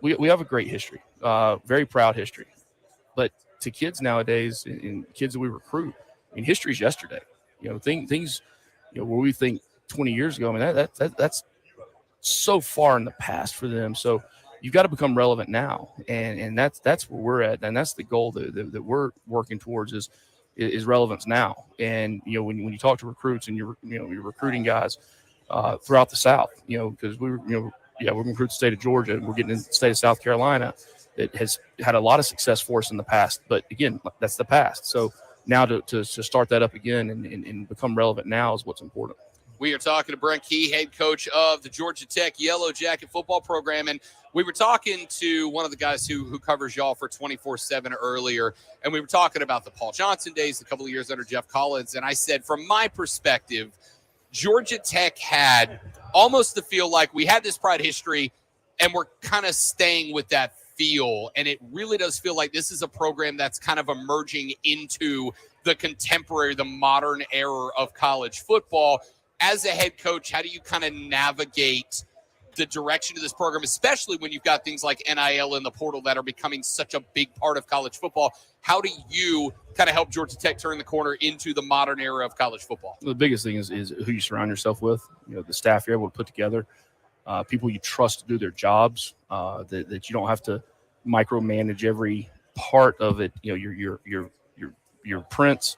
we have a great history, very proud history. But to kids nowadays and kids that we recruit, I mean, history's yesterday. Things where we think 20 years ago, I mean, that's so far in the past for them. So you've got to become relevant now, and that's where we're at, and that's the goal that we're working towards is relevance now. And when you talk to recruits and you're recruiting guys throughout the South, because we're going to recruit the state of Georgia, and we're getting into the state of South Carolina that has had a lot of success for us in the past. But again, that's the past. So now to start that up again and become relevant now is what's important. We are talking to Brent Key, head coach of the Georgia Tech Yellow Jacket football program. And we were talking to one of the guys who covers y'all for 24/7 earlier. And we were talking about the Paul Johnson days, a couple of years under Jeff Collins. And I said, from my perspective, Georgia Tech had almost the feel like we had this pride history and we're kind of staying with that feel. And it really does feel like this is a program that's kind of emerging into the contemporary, the modern era of college football. As a head coach, how do you kind of navigate the direction of this program, especially when you've got things like NIL and the portal that are becoming such a big part of college football? How do you kind of help Georgia Tech turn the corner into the modern era of college football? The biggest thing is who you surround yourself with, the staff you're able to put together, people you trust to do their jobs, that you don't have to micromanage every part of it. Your prints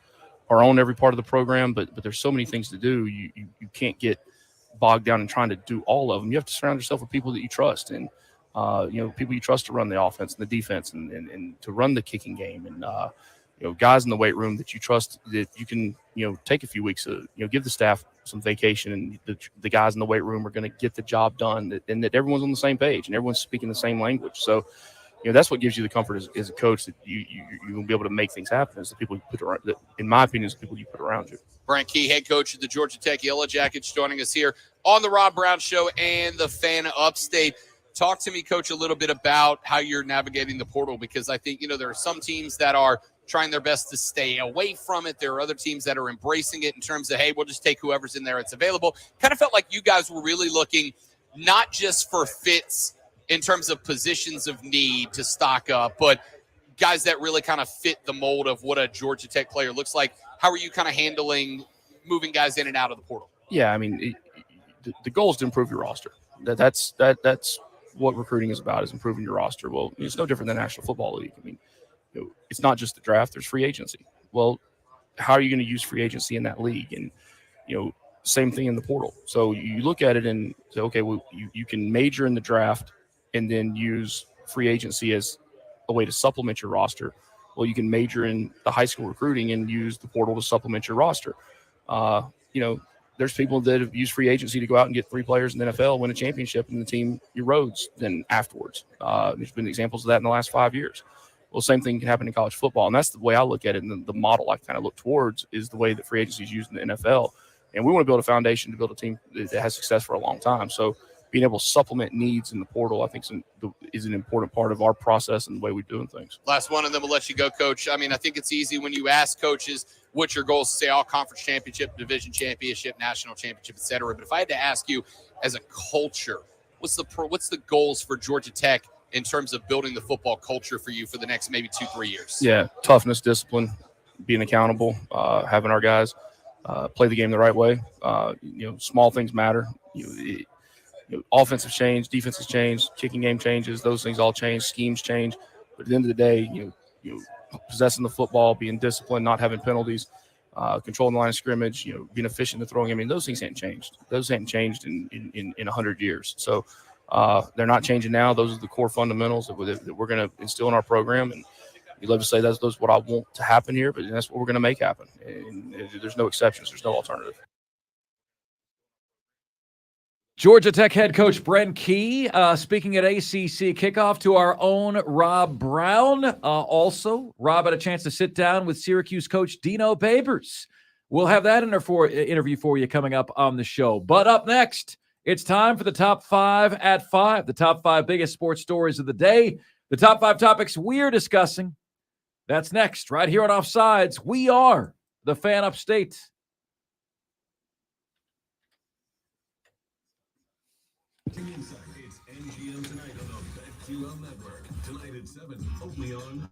are on every part of the program, but there's so many things to do. You can't get bogged down in trying to do all of them. You have to surround yourself with people that you trust, and people you trust to run the offense and the defense and to run the kicking game, and guys in the weight room that you trust that you can take a few weeks to give the staff some vacation, and the guys in the weight room are going to get the job done, and that everyone's on the same page and everyone's speaking the same language. So that's what gives you the comfort as a coach, that you will be able to make things happen. Is the people you put around, that, in my opinion, is the people you put around you. Brent Key, head coach of the Georgia Tech Yellow Jackets, joining us here on the Rob Brown Show and the Fan Upstate. Talk to me, Coach, a little bit about how you're navigating the portal, because I think, there are some teams that are trying their best to stay away from it. There are other teams that are embracing it in terms of, hey, we'll just take whoever's in there that's available. Kind of felt like you guys were really looking not just for fits in terms of positions of need to stock up, but guys that really kind of fit the mold of what a Georgia Tech player looks like. How are you kind of handling moving guys in and out of the portal? Yeah, I mean, the goal is to improve your roster. That's what recruiting is about, is improving your roster. Well, it's no different than the National Football League. I mean, it's not just the draft, there's free agency. Well, how are you going to use free agency in that league? And, same thing in the portal. So you look at it and say, okay, well, you can major in the draft and then use free agency as a way to supplement your roster. Well, you can major in the high school recruiting and use the portal to supplement your roster. There's people that have used free agency to go out and get 3 players in the NFL, win a championship, and the team erodes then afterwards. There's been examples of that in the last 5 years. Well, same thing can happen in college football, and that's the way I look at it. And the model I kind of look towards is the way that free agency is used in the NFL. And we want to build a foundation to build a team that has success for a long time. So being able to supplement needs in the portal, I think, is an important part of our process and the way we're doing things. Last one, and then we'll let you go, Coach. I mean, I think it's easy when you ask coaches what your goals to say all conference championship, division championship, national championship, et cetera. But if I had to ask you as a culture, what's the goals for Georgia Tech in terms of building the football culture for you for the next maybe 2-3 years? Yeah, toughness, discipline, being accountable, having our guys play the game the right way. Small things matter. Offensive change, defensive change, kicking game changes. Those things all change. Schemes change. But at the end of the day, possessing the football, being disciplined, not having penalties, controlling the line of scrimmage, being efficient in throwing. I mean, those things haven't changed. Those haven't changed in 100 years. So they're not changing now. Those are the core fundamentals that we're going to instill in our program. And you love to say that's what I want to happen here, but that's what we're going to make happen. And there's no exceptions. There's no alternative. Georgia Tech head coach Brent Key speaking at ACC kickoff to our own Rob Brown. Also, Rob had a chance to sit down with Syracuse coach Dino Babers. We'll have that interview for you coming up on the show. But up next, it's time for the top 5 at 5, the top 5 biggest sports stories of the day, the top 5 topics we're discussing. That's next, right here on Offsides. We are the Fan Upstate. Inside, it's NGM tonight on the BetQL Network. Tonight at 7, only on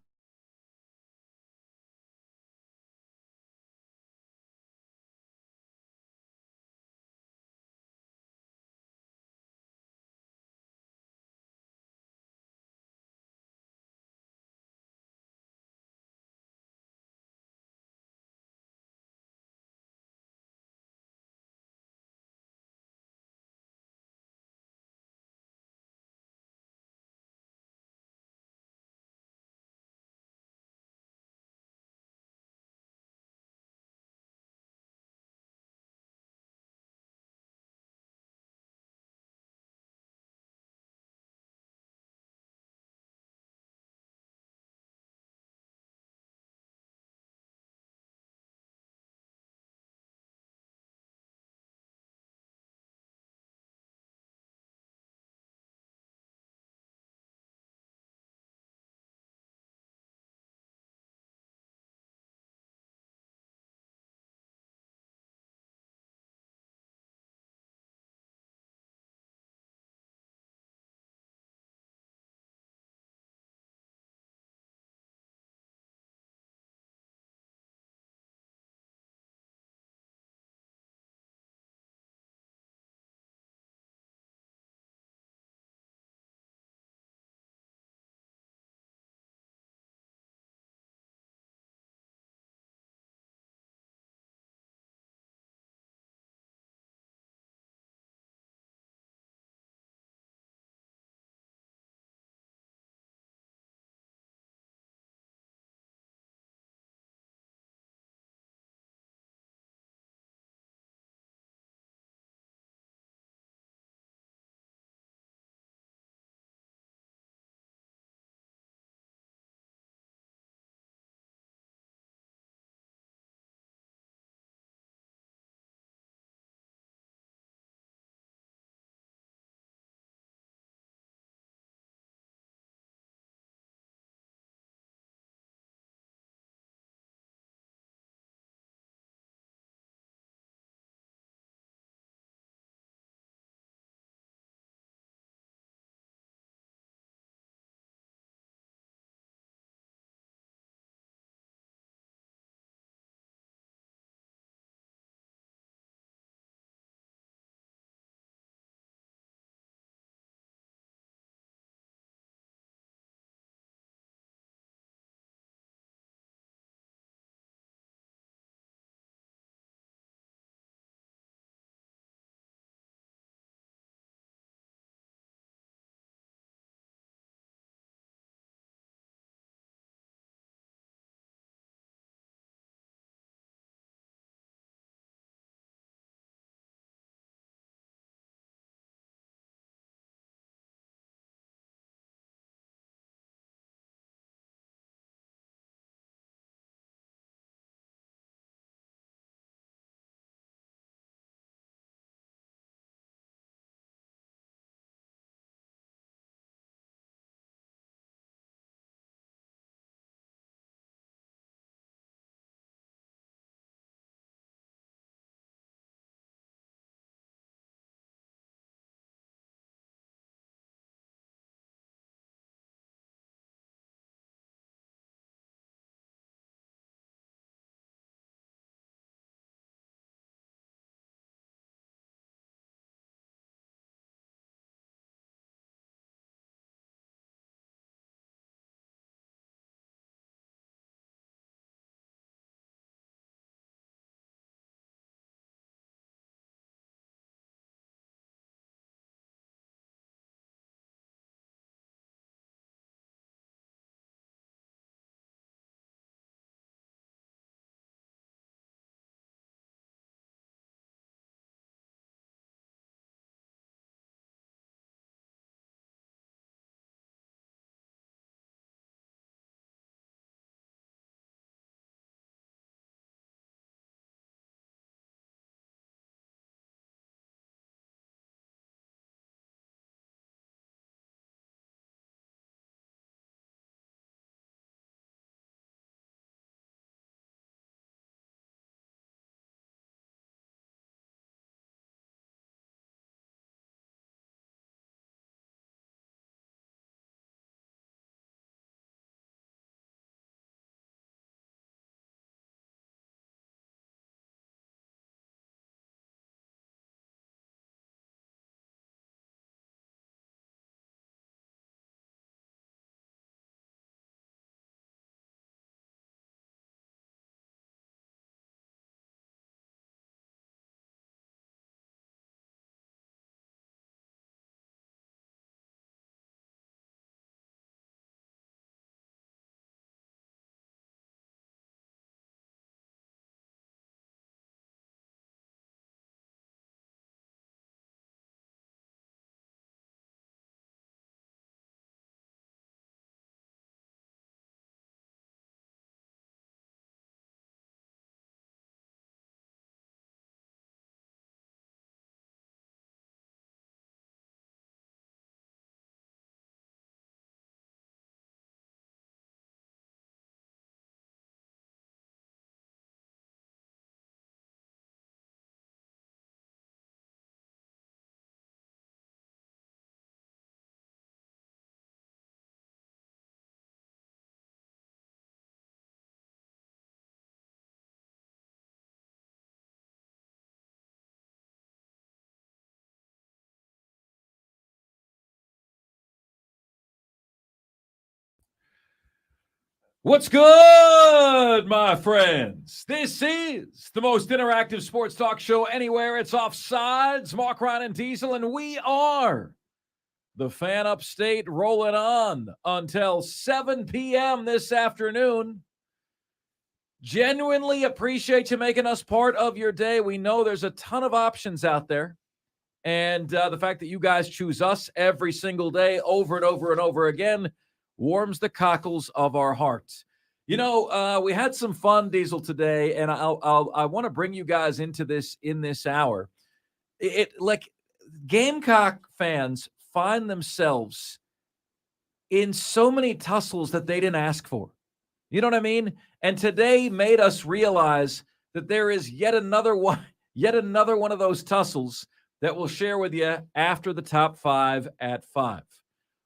What's good, my friends? This is the most interactive sports talk show anywhere. It's Offsides, Marc, Ryan, and Diesel, and we are the Fan Upstate rolling on until 7 p.m. this afternoon. Genuinely appreciate you making us part of your day. We know there's a ton of options out there, and the fact that you guys choose us every single day over and over and over again warms the cockles of our hearts. You know, we had some fun, Diesel, today, and I want to bring you guys into this in this hour. Like Gamecock fans find themselves in so many tussles that they didn't ask for. You know what I mean? And today made us realize that there is yet another one of those tussles that we'll share with you after the top 5 at 5.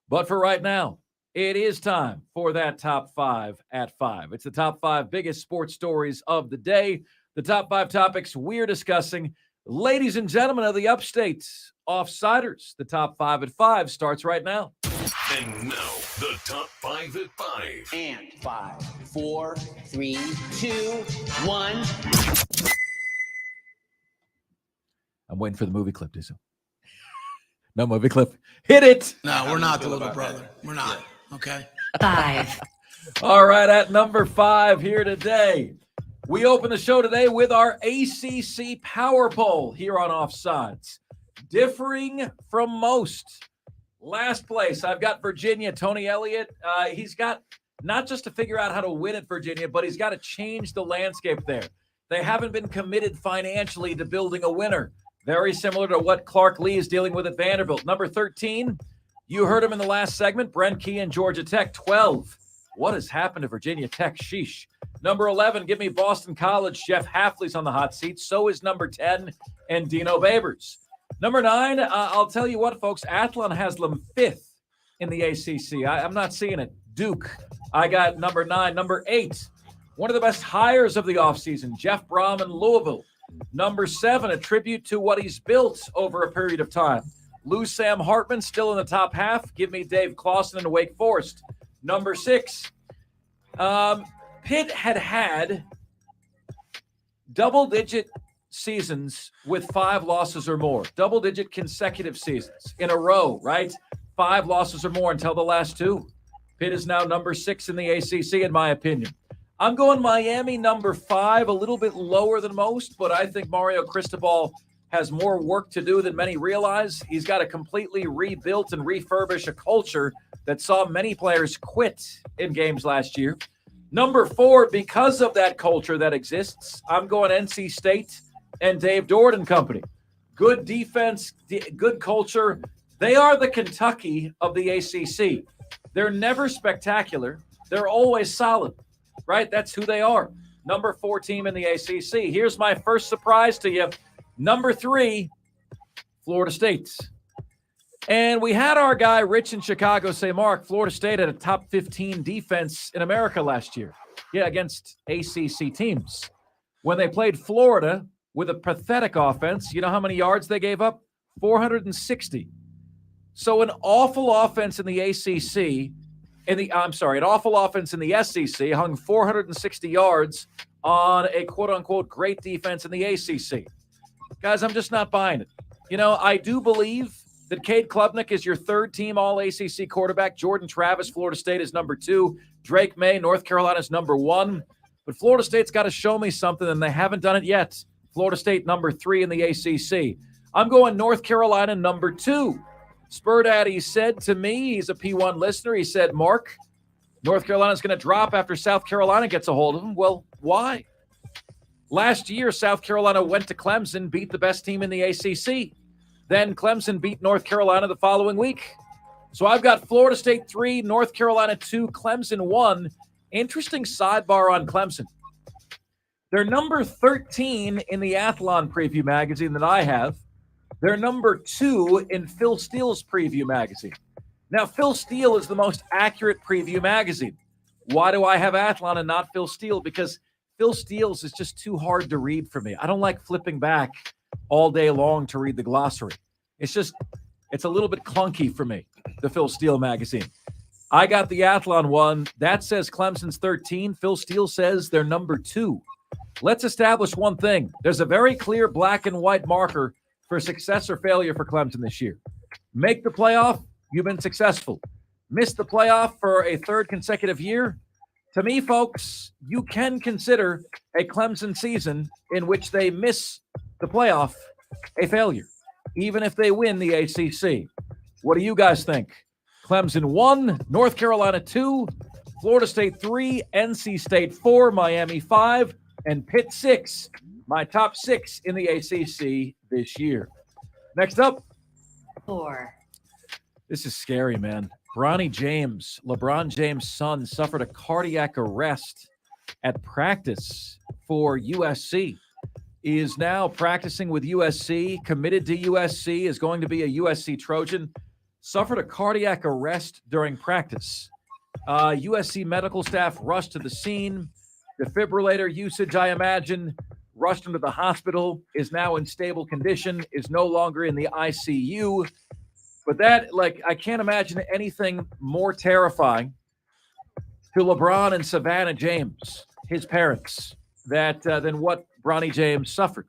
But for right now, it is time for that top 5 at 5. It's the top 5 biggest sports stories of the day, the top 5 topics we're discussing. Ladies and gentlemen of the Upstate, Offsiders, the top 5 at 5 starts right now. And now, the top 5 at 5. And 5, 4, 3, 2, 1. I'm waiting for the movie clip, Diesel. No movie clip. Hit it. No, we're not the little brother. We're not. Okay. 5. All right, at number 5 here today, we open the show today with our ACC Power Poll here on Offsides. Differing from most. Last place, I've got Virginia, Tony Elliott. He's got not just to figure out how to win at Virginia, but he's got to change the landscape there. They haven't been committed financially to building a winner. Very similar to what Clark Lee is dealing with at Vanderbilt. Number 13, you heard him in the last segment, Brent Key and Georgia Tech. 12, what has happened to Virginia Tech? Sheesh. Number 11, give me Boston College. Jeff Hafley's on the hot seat. So is number 10 and Dino Babers. Number 9, I'll tell you what, folks, Athlon has them 5th in the ACC. I'm not seeing it. Duke, I got number 9. Number 8, one of the best hires of the offseason, Jeff Brom in Louisville. Number 7, a tribute to what he's built over a period of time. Lou Sam Hartman still in the top half. Give me Dave Clawson in Wake Forest. Number 6, Pitt had double-digit seasons with 5 losses or more. Double-digit consecutive seasons in a row, right? 5 losses or more until the last 2. Pitt is now number 6 in the ACC, in my opinion. I'm going Miami number 5, a little bit lower than most, but I think Mario Cristobal has more work to do than many realize. He's got to completely rebuild and refurbish a culture that saw many players quit in games last year. Number 4, because of that culture that exists, I'm going NC State and Dave Dord and company. Good defense, good culture. They are the Kentucky of the ACC. They're never spectacular. They're always solid, right? That's who they are. Number 4 team in the ACC. Here's my first surprise to you. Number 3, Florida State. And we had our guy Rich in Chicago say, Mark, Florida State had a top 15 defense in America last year. Yeah, against ACC teams. When they played Florida with a pathetic offense, you know how many yards they gave up? 460. So an awful offense in the ACC, an awful offense in the SEC hung 460 yards on a quote-unquote great defense in the ACC. Guys, I'm just not buying it. You know, I do believe that Cade Klubnik is your 3rd-team All-ACC quarterback. Jordan Travis, Florida State, is number 2. Drake May, North Carolina, is number 1. But Florida State's got to show me something, and they haven't done it yet. Florida State, number 3 in the ACC. I'm going North Carolina, number 2. Spur Daddy said to me, he's a P1 listener, he said, Mark, North Carolina's going to drop after South Carolina gets a hold of them. Well, why? Last year, South Carolina went to Clemson, beat the best team in the ACC. Then Clemson beat North Carolina the following week. So I've got Florida State 3, North Carolina 2, Clemson 1. Interesting sidebar on Clemson. They're number 13 in the Athlon preview magazine that I have. They're number 2 in Phil Steele's preview magazine. Now, Phil Steele is the most accurate preview magazine. Why do I have Athlon and not Phil Steele? Because Phil Steele's is just too hard to read for me. I don't like flipping back all day long to read the glossary. It's a little bit clunky for me, the Phil Steele magazine. I got the Athlon one. That says Clemson's 13. Phil Steele says they're number 2. Let's establish one thing. There's a very clear black and white marker for success or failure for Clemson this year. Make the playoff, you've been successful. Miss the playoff for a third consecutive year. To me, folks, you can consider a Clemson season in which they miss the playoff a failure, even if they win the ACC. What do you guys think? Clemson 1, North Carolina 2, Florida State 3, NC State 4, Miami 5, and Pitt 6. My top 6 in the ACC this year. Next up. 4. This is scary, man. Bronny James, LeBron James' son, suffered a cardiac arrest at practice for USC. He is now practicing with USC, committed to USC, is going to be a USC Trojan. Suffered a cardiac arrest during practice. USC medical staff rushed to the scene. Defibrillator usage, I imagine, rushed him to the hospital, is now in stable condition, is no longer in the ICU. But that, I can't imagine anything more terrifying to LeBron and Savannah James, his parents, than what Bronny James suffered.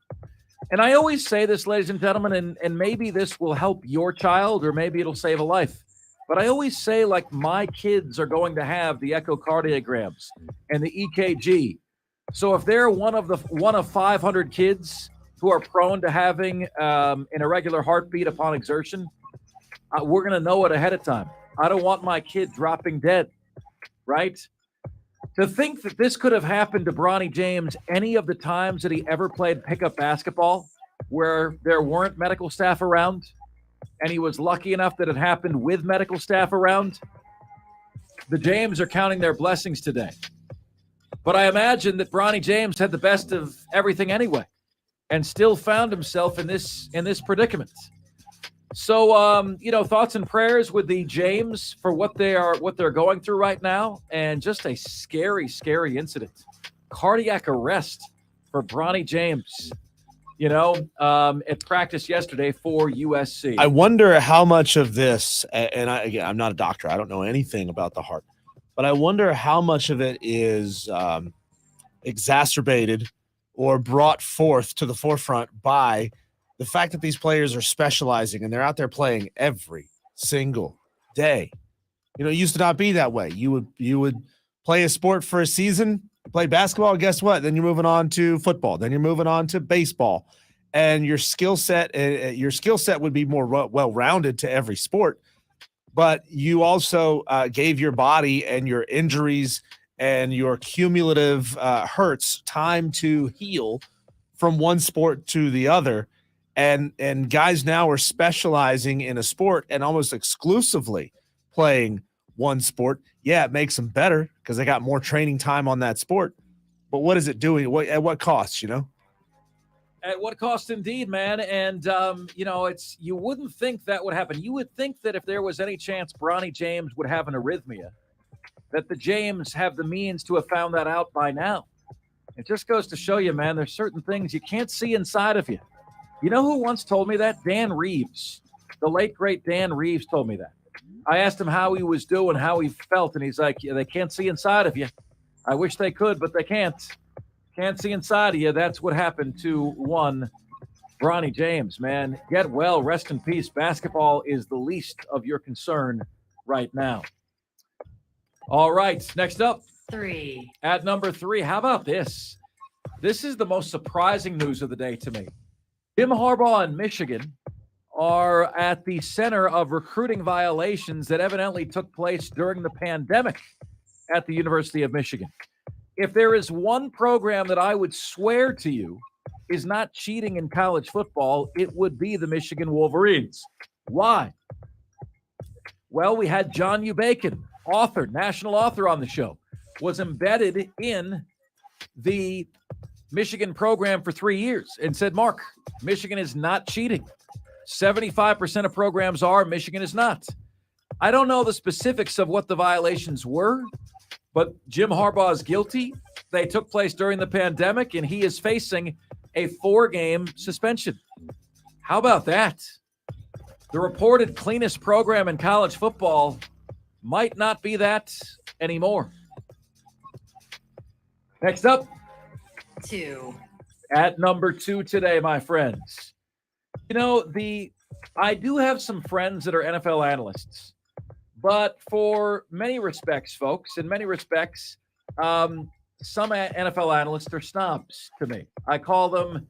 And I always say this, ladies and gentlemen, and maybe this will help your child or maybe it'll save a life. But I always say, my kids are going to have the echocardiograms and the EKG. So if they're one of 500 kids who are prone to having an irregular heartbeat upon exertion, we're going to know it ahead of time. I don't want my kid dropping dead, right? To think that this could have happened to Bronny James any of the times that he ever played pickup basketball where there weren't medical staff around, and he was lucky enough that it happened with medical staff around, the James are counting their blessings today. But I imagine that Bronny James had the best of everything anyway and still found himself in this predicament. So, thoughts and prayers with the James for what they're going through right now, and just a scary, scary incident. Cardiac arrest for Bronny James, at practice yesterday for USC. I wonder how much of this, and I'm not a doctor, I don't know anything about the heart, but I wonder how much of it is exacerbated or brought forth to the forefront by the fact that these players are specializing and they're out there playing every single day. It used to not be that way. You would play a sport for a season, play basketball, guess what? Then you're moving on to football. Then you're moving on to baseball. And your skill set would be more well-rounded to every sport. But you also gave your body and your injuries and your cumulative hurts time to heal from one sport to the other. And guys now are specializing in a sport and almost exclusively playing one sport. Yeah, it makes them better because they got more training time on that sport. But what is it doing? At what cost, At what cost indeed, man. And, you wouldn't think that would happen. You would think that if there was any chance Bronny James would have an arrhythmia, that the James have the means to have found that out by now. It just goes to show you, man, there's certain things you can't see inside of you. You know who once told me that? Dan Reeves. The late, great Dan Reeves told me that. I asked him how he was doing, how he felt, and he's like, yeah, they can't see inside of you. I wish they could, but they can't. Can't see inside of you. That's what happened to one Bronny James, man. Get well, rest in peace. Basketball is the least of your concern right now. All right, next up. 3. At number 3, how about this? This is the most surprising news of the day to me. Jim Harbaugh and Michigan are at the center of recruiting violations that evidently took place during the pandemic at the University of Michigan. If there is one program that I would swear to you is not cheating in college football, it would be the Michigan Wolverines. Why? Well, we had John U. Bacon, author, national author on the show, was embedded in the Michigan program for 3 years and said, Mark, Michigan is not cheating. 75% of programs are, Michigan is not. I don't know the specifics of what the violations were, but Jim Harbaugh is guilty. They took place during the pandemic, and he is facing a 4-game suspension. How about that? The reported cleanest program in college football might not be that anymore. Next up, 2, at number 2 today, my friends. You know, I do have some friends that are NFL analysts, but for many respects, folks, in many respects, some NFL analysts are snobs to me. I call them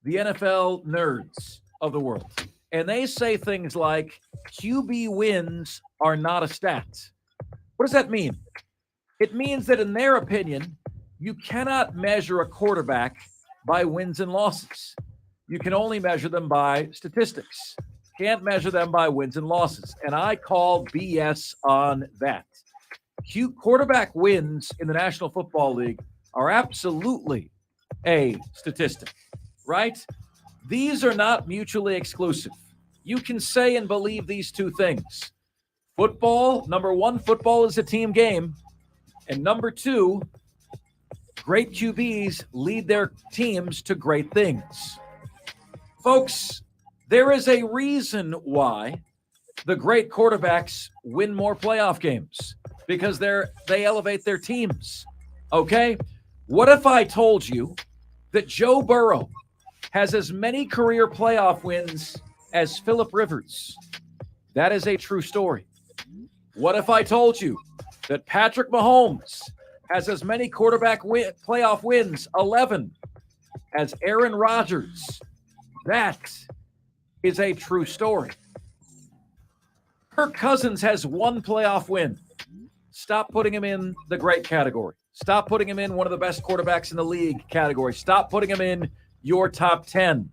the NFL nerds of the world. And they say things like QB wins are not a stat. What does that mean? It means that in their opinion, you cannot measure a quarterback by wins and losses. You can only measure them by statistics. Can't measure them by wins and losses. And I call BS on that. Quarterback wins in the National Football League are absolutely a statistic, right? These are not mutually exclusive. You can say and believe these two things. Football, number one, football is a team game. And number two, great QBs lead their teams to great things. Folks, there is a reason why the great quarterbacks win more playoff games, because they elevate their teams. Okay? What if I told you that Joe Burrow has as many career playoff wins as Phillip Rivers? That is a true story. What if I told you that Patrick Mahomes has as many playoff wins, 11, as Aaron Rodgers? That is a true story. Kirk Cousins has one playoff win. Stop putting him in the great category. Stop putting him in one of the best quarterbacks in the league category. Stop putting him in your top 10.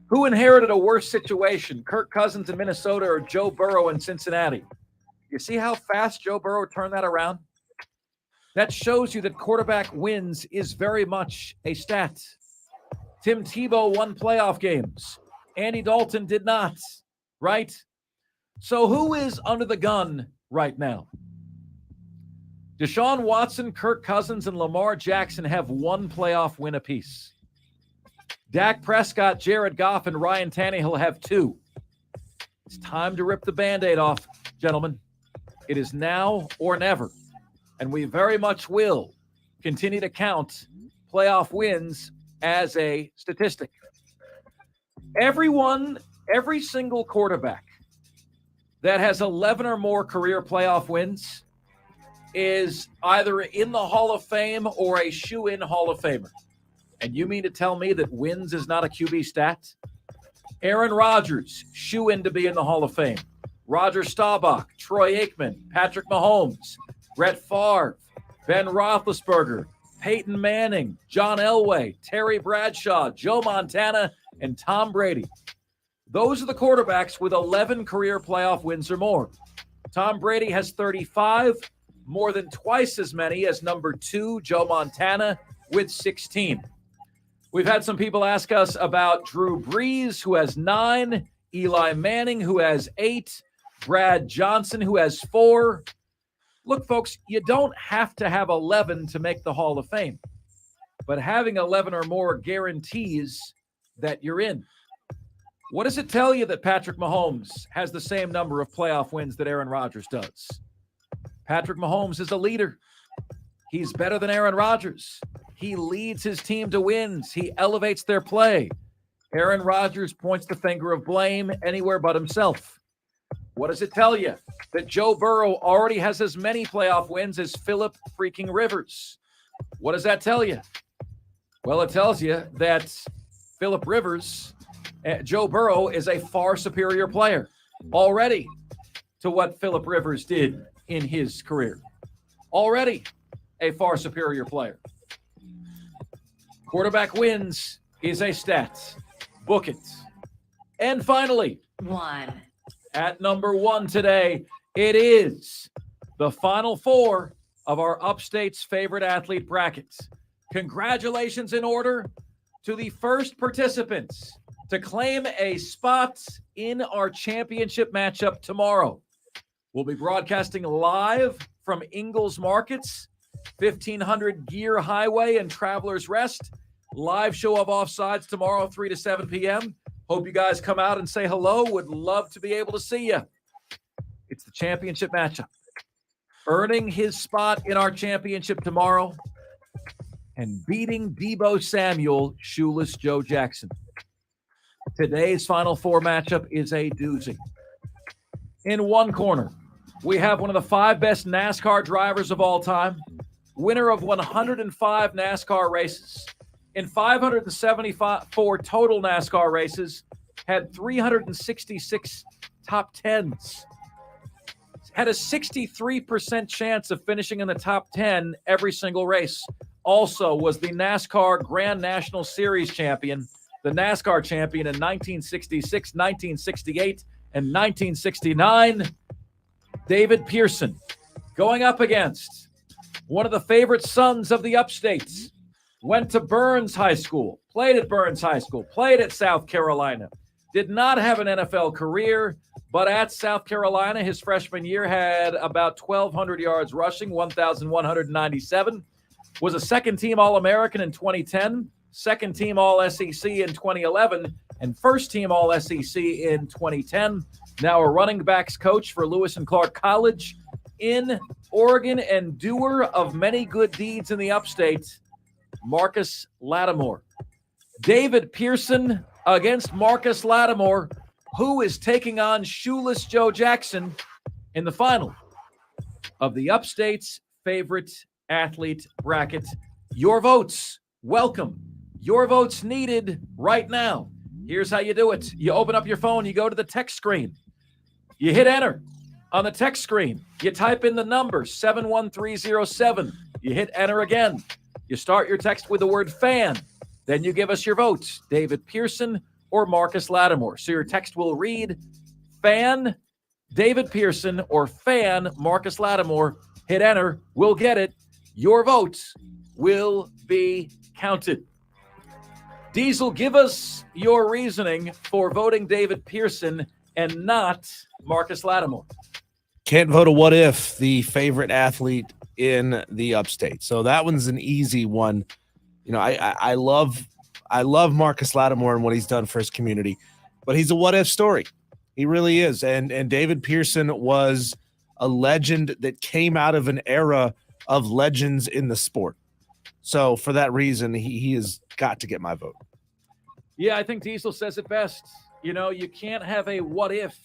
Who inherited a worse situation, Kirk Cousins in Minnesota or Joe Burrow in Cincinnati? You see how fast Joe Burrow turned that around? That shows you that quarterback wins is very much a stat. Tim Tebow won playoff games. Andy Dalton did not, right? So who is under the gun right now? Deshaun Watson, Kirk Cousins, and Lamar Jackson have one playoff win apiece. Dak Prescott, Jared Goff, and Ryan Tannehill have 2. It's time to rip the Band-Aid off, gentlemen. It is now or never. And we very much will continue to count playoff wins as a statistic. Every single quarterback that has 11 or more career playoff wins is either in the Hall of Fame or a shoe-in Hall of Famer. And you mean to tell me that wins is not a QB stat? Aaron Rodgers, shoe-in to be in the Hall of Fame. Roger Staubach, Troy Aikman, Patrick Mahomes, Brett Favre, Ben Roethlisberger, Peyton Manning, John Elway, Terry Bradshaw, Joe Montana, and Tom Brady. Those are the quarterbacks with 11 career playoff wins or more. Tom Brady has 35, more than twice as many as number 2, Joe Montana, with 16. We've had some people ask us about Drew Brees, who has 9, Eli Manning, who has 8, Brad Johnson, who has 4. Look, folks, you don't have to have 11 to make the Hall of Fame, but having 11 or more guarantees that you're in. What does it tell you that Patrick Mahomes has the same number of playoff wins that Aaron Rodgers does? Patrick Mahomes is a leader. He's better than Aaron Rodgers. He leads his team to wins. He elevates their play. Aaron Rodgers points the finger of blame anywhere but himself. What does it tell you? That Joe Burrow already has as many playoff wins as Phillip freaking Rivers. What does that tell you? Well, it tells you that Phillip Rivers, Joe Burrow is a far superior player already to what Phillip Rivers did in his career. Already a far superior player. Quarterback wins is a stat. Book it. And finally, 1. At number 1 today, it is the Final Four of our Upstate's favorite athlete brackets. Congratulations in order to the first participants to claim a spot in our championship matchup tomorrow. We'll be broadcasting live from Ingalls Markets, 1500 Gear Highway and Travelers Rest. Live show of Offsides tomorrow, 3 to 7 p.m. Hope you guys come out and say hello. Would love to be able to see you. It's the championship matchup. earning his spot in our championship tomorrow, and beating Debo Samuel, Shoeless Joe Jackson. Today's Final Four matchup is a doozy. In one corner, we have one of the 5 best NASCAR drivers of all time, winner of 105 NASCAR races. In 574 total NASCAR races, had 366 top 10s. Had a 63% chance of finishing in the top 10 every single race. Also was the NASCAR Grand National Series champion, the NASCAR champion in 1966, 1968, and 1969. David Pearson going up against one of the favorite sons of the upstates. Went to Burns High School, played at Burns High School, played at South Carolina. Did not have an NFL career, but at South Carolina, his freshman year had about 1,200 yards rushing, 1,197. Was a second-team All-American in 2010, second-team All-SEC in 2011, and first-team All-SEC in 2010. Now a running backs coach for Lewis and Clark College in Oregon and doer of many good deeds in the upstate, Marcus Lattimore. David Pearson against Marcus Lattimore, who is taking on Shoeless Joe Jackson in the final of the upstate's favorite athlete bracket. Your votes, welcome. Your votes needed right now. Here's how you do it. You open up your phone, you go to the text screen. You hit enter on the text screen. You type in the number 71307. You hit enter again. You start your text with the word fan. Then you give us your votes, David Pearson or Marcus Lattimore. So your text will read fan David Pearson or fan Marcus Lattimore. Hit enter. We'll get it. Your votes will be counted. Diesel, give us your reasoning for voting David Pearson and not Marcus Lattimore. Can't vote a what if, the favorite athlete in the upstate. So that one's an easy one. You know, I love Marcus Lattimore and what he's done for his community, but he's a what if story. He really is. And David Pearson was a legend that came out of an era of legends in the sport. So for that reason, he has got to get my vote. Yeah, I think Diesel says it best. You know, you can't have a what if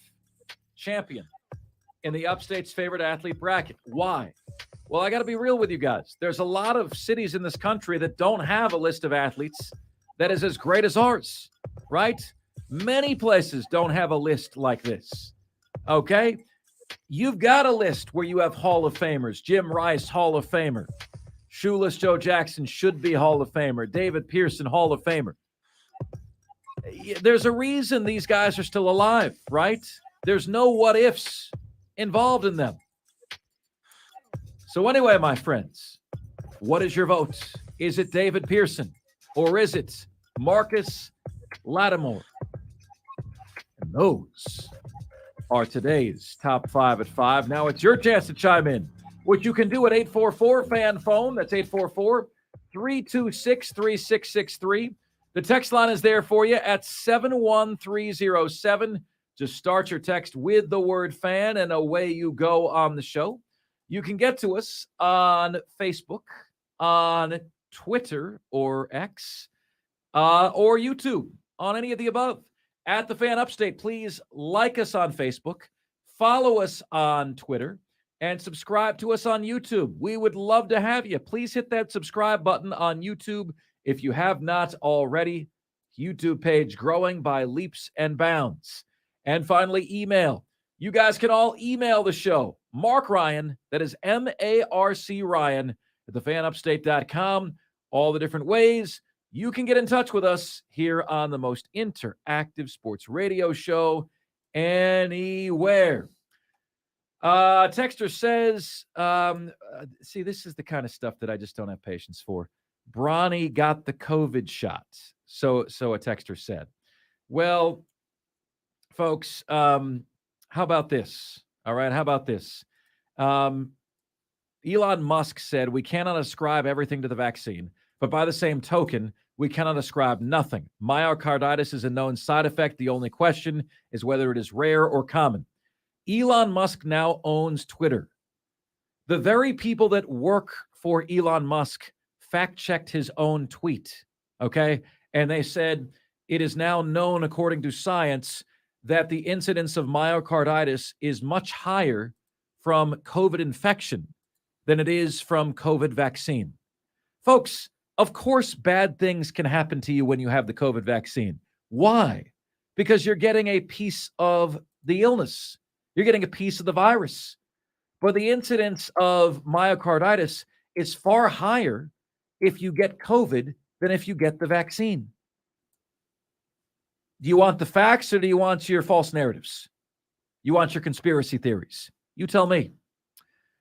champion in the upstate's favorite athlete bracket. Why? Well, I got to be real with you guys. There's a lot of cities in this country that don't have a list of athletes that is as great as ours, right? Many places don't have a list like this, okay? You've got a list where you have Hall of Famers. Jim Rice, Hall of Famer. Shoeless Joe Jackson should be Hall of Famer. David Pearson, Hall of Famer. There's a reason these guys are still alive, right? There's no what ifs involved in them. So anyway, my friends, what is your vote? Is it David Pearson or is it Marcus Lattimore? And those are today's top 5 at 5. Now it's your chance to chime in, which you can do at 844-FAN-PHONE. That's 844-326-3663. The text line is there for you at 71307. Just start your text with the word fan, and away you go on the show. You can get to us on Facebook, on Twitter or X, or YouTube, on any of the above. At The Fan Upstate, please like us on Facebook, follow us on Twitter, and subscribe to us on YouTube. We would love to have you. Please hit that subscribe button on YouTube if you have not already. YouTube page growing by leaps and bounds. And finally, email. You guys can all email the show. Marc Ryan, that is M-A-R-C Ryan, at thefanupstate.com. All the different ways you can get in touch with us here on the most interactive sports radio show anywhere. Texter says, see, this is the kind of stuff that I just don't have patience for. Bronny got the COVID shot. So a texter said. Well, folks, how about this? All right, how about this? Elon Musk said we cannot ascribe everything to the vaccine, but by the same token, we cannot ascribe nothing. Myocarditis is a known side effect. The only question is whether it is rare or common. Elon Musk now owns Twitter. The very people that work for Elon Musk fact-checked his own tweet, okay? And they said it is now known, according to science, that the incidence of myocarditis is much higher from COVID infection than it is from COVID vaccine. Folks, of course, bad things can happen to you when you have the COVID vaccine. Why? Because you're getting a piece of the illness. You're getting a piece of the virus. But the incidence of myocarditis is far higher if you get COVID than if you get the vaccine. Do you want the facts or do you want your false narratives? You want your conspiracy theories? You tell me.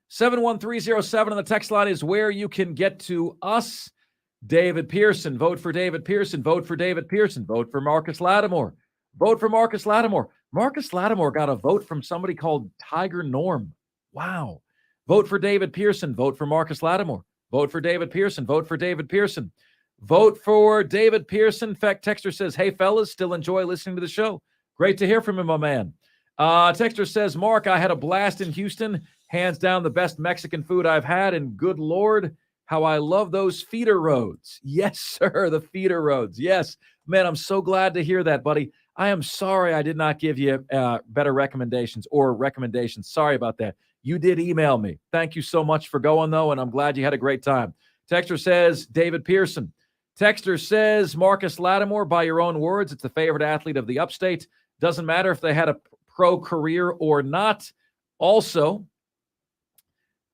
71307 on the text line is where you can get to us. David Pearson. Vote for David Pearson. Vote for David Pearson. Vote for Marcus Lattimore. Vote for Marcus Lattimore. Marcus Lattimore got a vote from somebody called Tiger Norm. Wow. Vote for David Pearson. Vote for Marcus Lattimore. Vote for David Pearson. Vote for David Pearson. Vote for David Pearson. In fact, Texter says, hey, fellas, still enjoy listening to the show. Great to hear from you, my man. Texter says, Mark, I had a blast in Houston. Hands down the best Mexican food I've had. And good Lord, how I love those feeder roads. Yes, sir, the feeder roads. Yes. Man, I'm so glad to hear that, buddy. I am sorry I did not give you better recommendations. Sorry about that. You did email me. Thank you so much for going, though, and I'm glad you had a great time. Texter says, David Pearson. Texter says, Marcus Lattimore, by your own words, it's the favorite athlete of the upstate. Doesn't matter if they had a pro career or not. Also,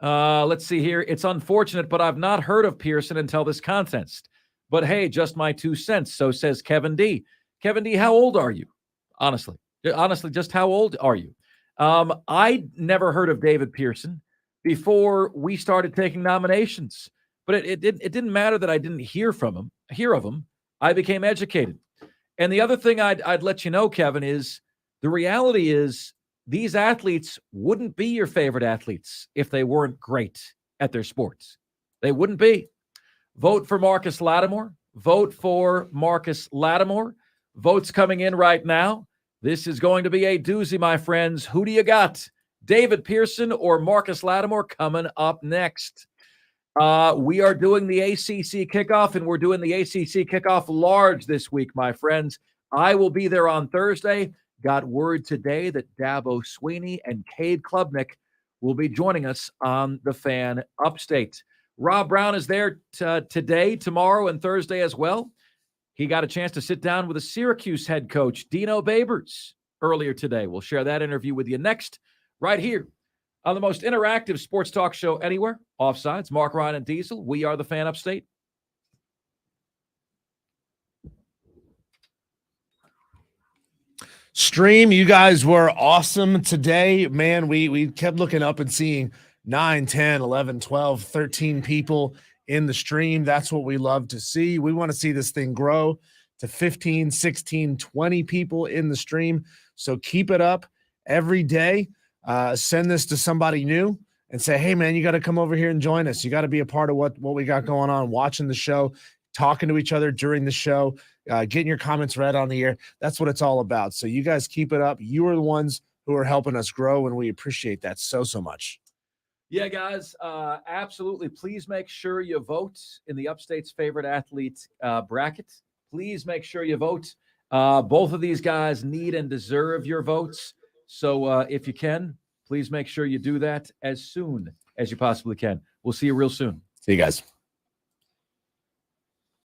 let's see here. It's unfortunate, but I've not heard of Pearson until this contest. But hey, just my 2 cents. So says Kevin D. Kevin D., how old are you? Honestly, just how old are you? I never heard of David Pearson before we started taking nominations, but it didn't matter that I didn't hear of him. I became educated. And the other thing I'd let you know, Kevin, is the reality is these athletes wouldn't be your favorite athletes if they weren't great at their sports. They wouldn't be. Vote for Marcus Lattimore. Vote for Marcus Lattimore. Votes coming in right now. This is going to be a doozy, my friends. Who do you got? David Pearson or Marcus Lattimore coming up next? We are doing the ACC kickoff, and we're doing the ACC kickoff large this week, my friends. I will be there on Thursday. Got word today that Dabo Sweeney and Cade Klubnik will be joining us on the Fan Upstate. Rob Brown is there today, tomorrow, and Thursday as well. He got a chance to sit down with a Syracuse head coach, Dino Babers, earlier today. We'll share that interview with you next, right here on the most interactive sports talk show anywhere, Offsides. Mark, Ryan, and Diesel. We are the Fan Upstate. Stream, you guys were awesome today. Man, we kept looking up and seeing 9, 10, 11, 12, 13 people in the stream. That's what we love to see. We want to see this thing grow to 15, 16, 20 people in the stream. So keep it up every day. Send this to somebody new and say, hey, man, you got to come over here and join us. You got to be a part of what we got going on, watching the show, talking to each other during the show, getting your comments read on the air. That's what it's all about. So you guys keep it up. You are the ones who are helping us grow, and we appreciate that so much. Yeah, guys, absolutely. Please make sure you vote in the Upstate's favorite athlete bracket. Please make sure you vote. Both of these guys need and deserve your votes. So if you can, please make sure you do that as soon as you possibly can. We'll see you real soon. See you guys.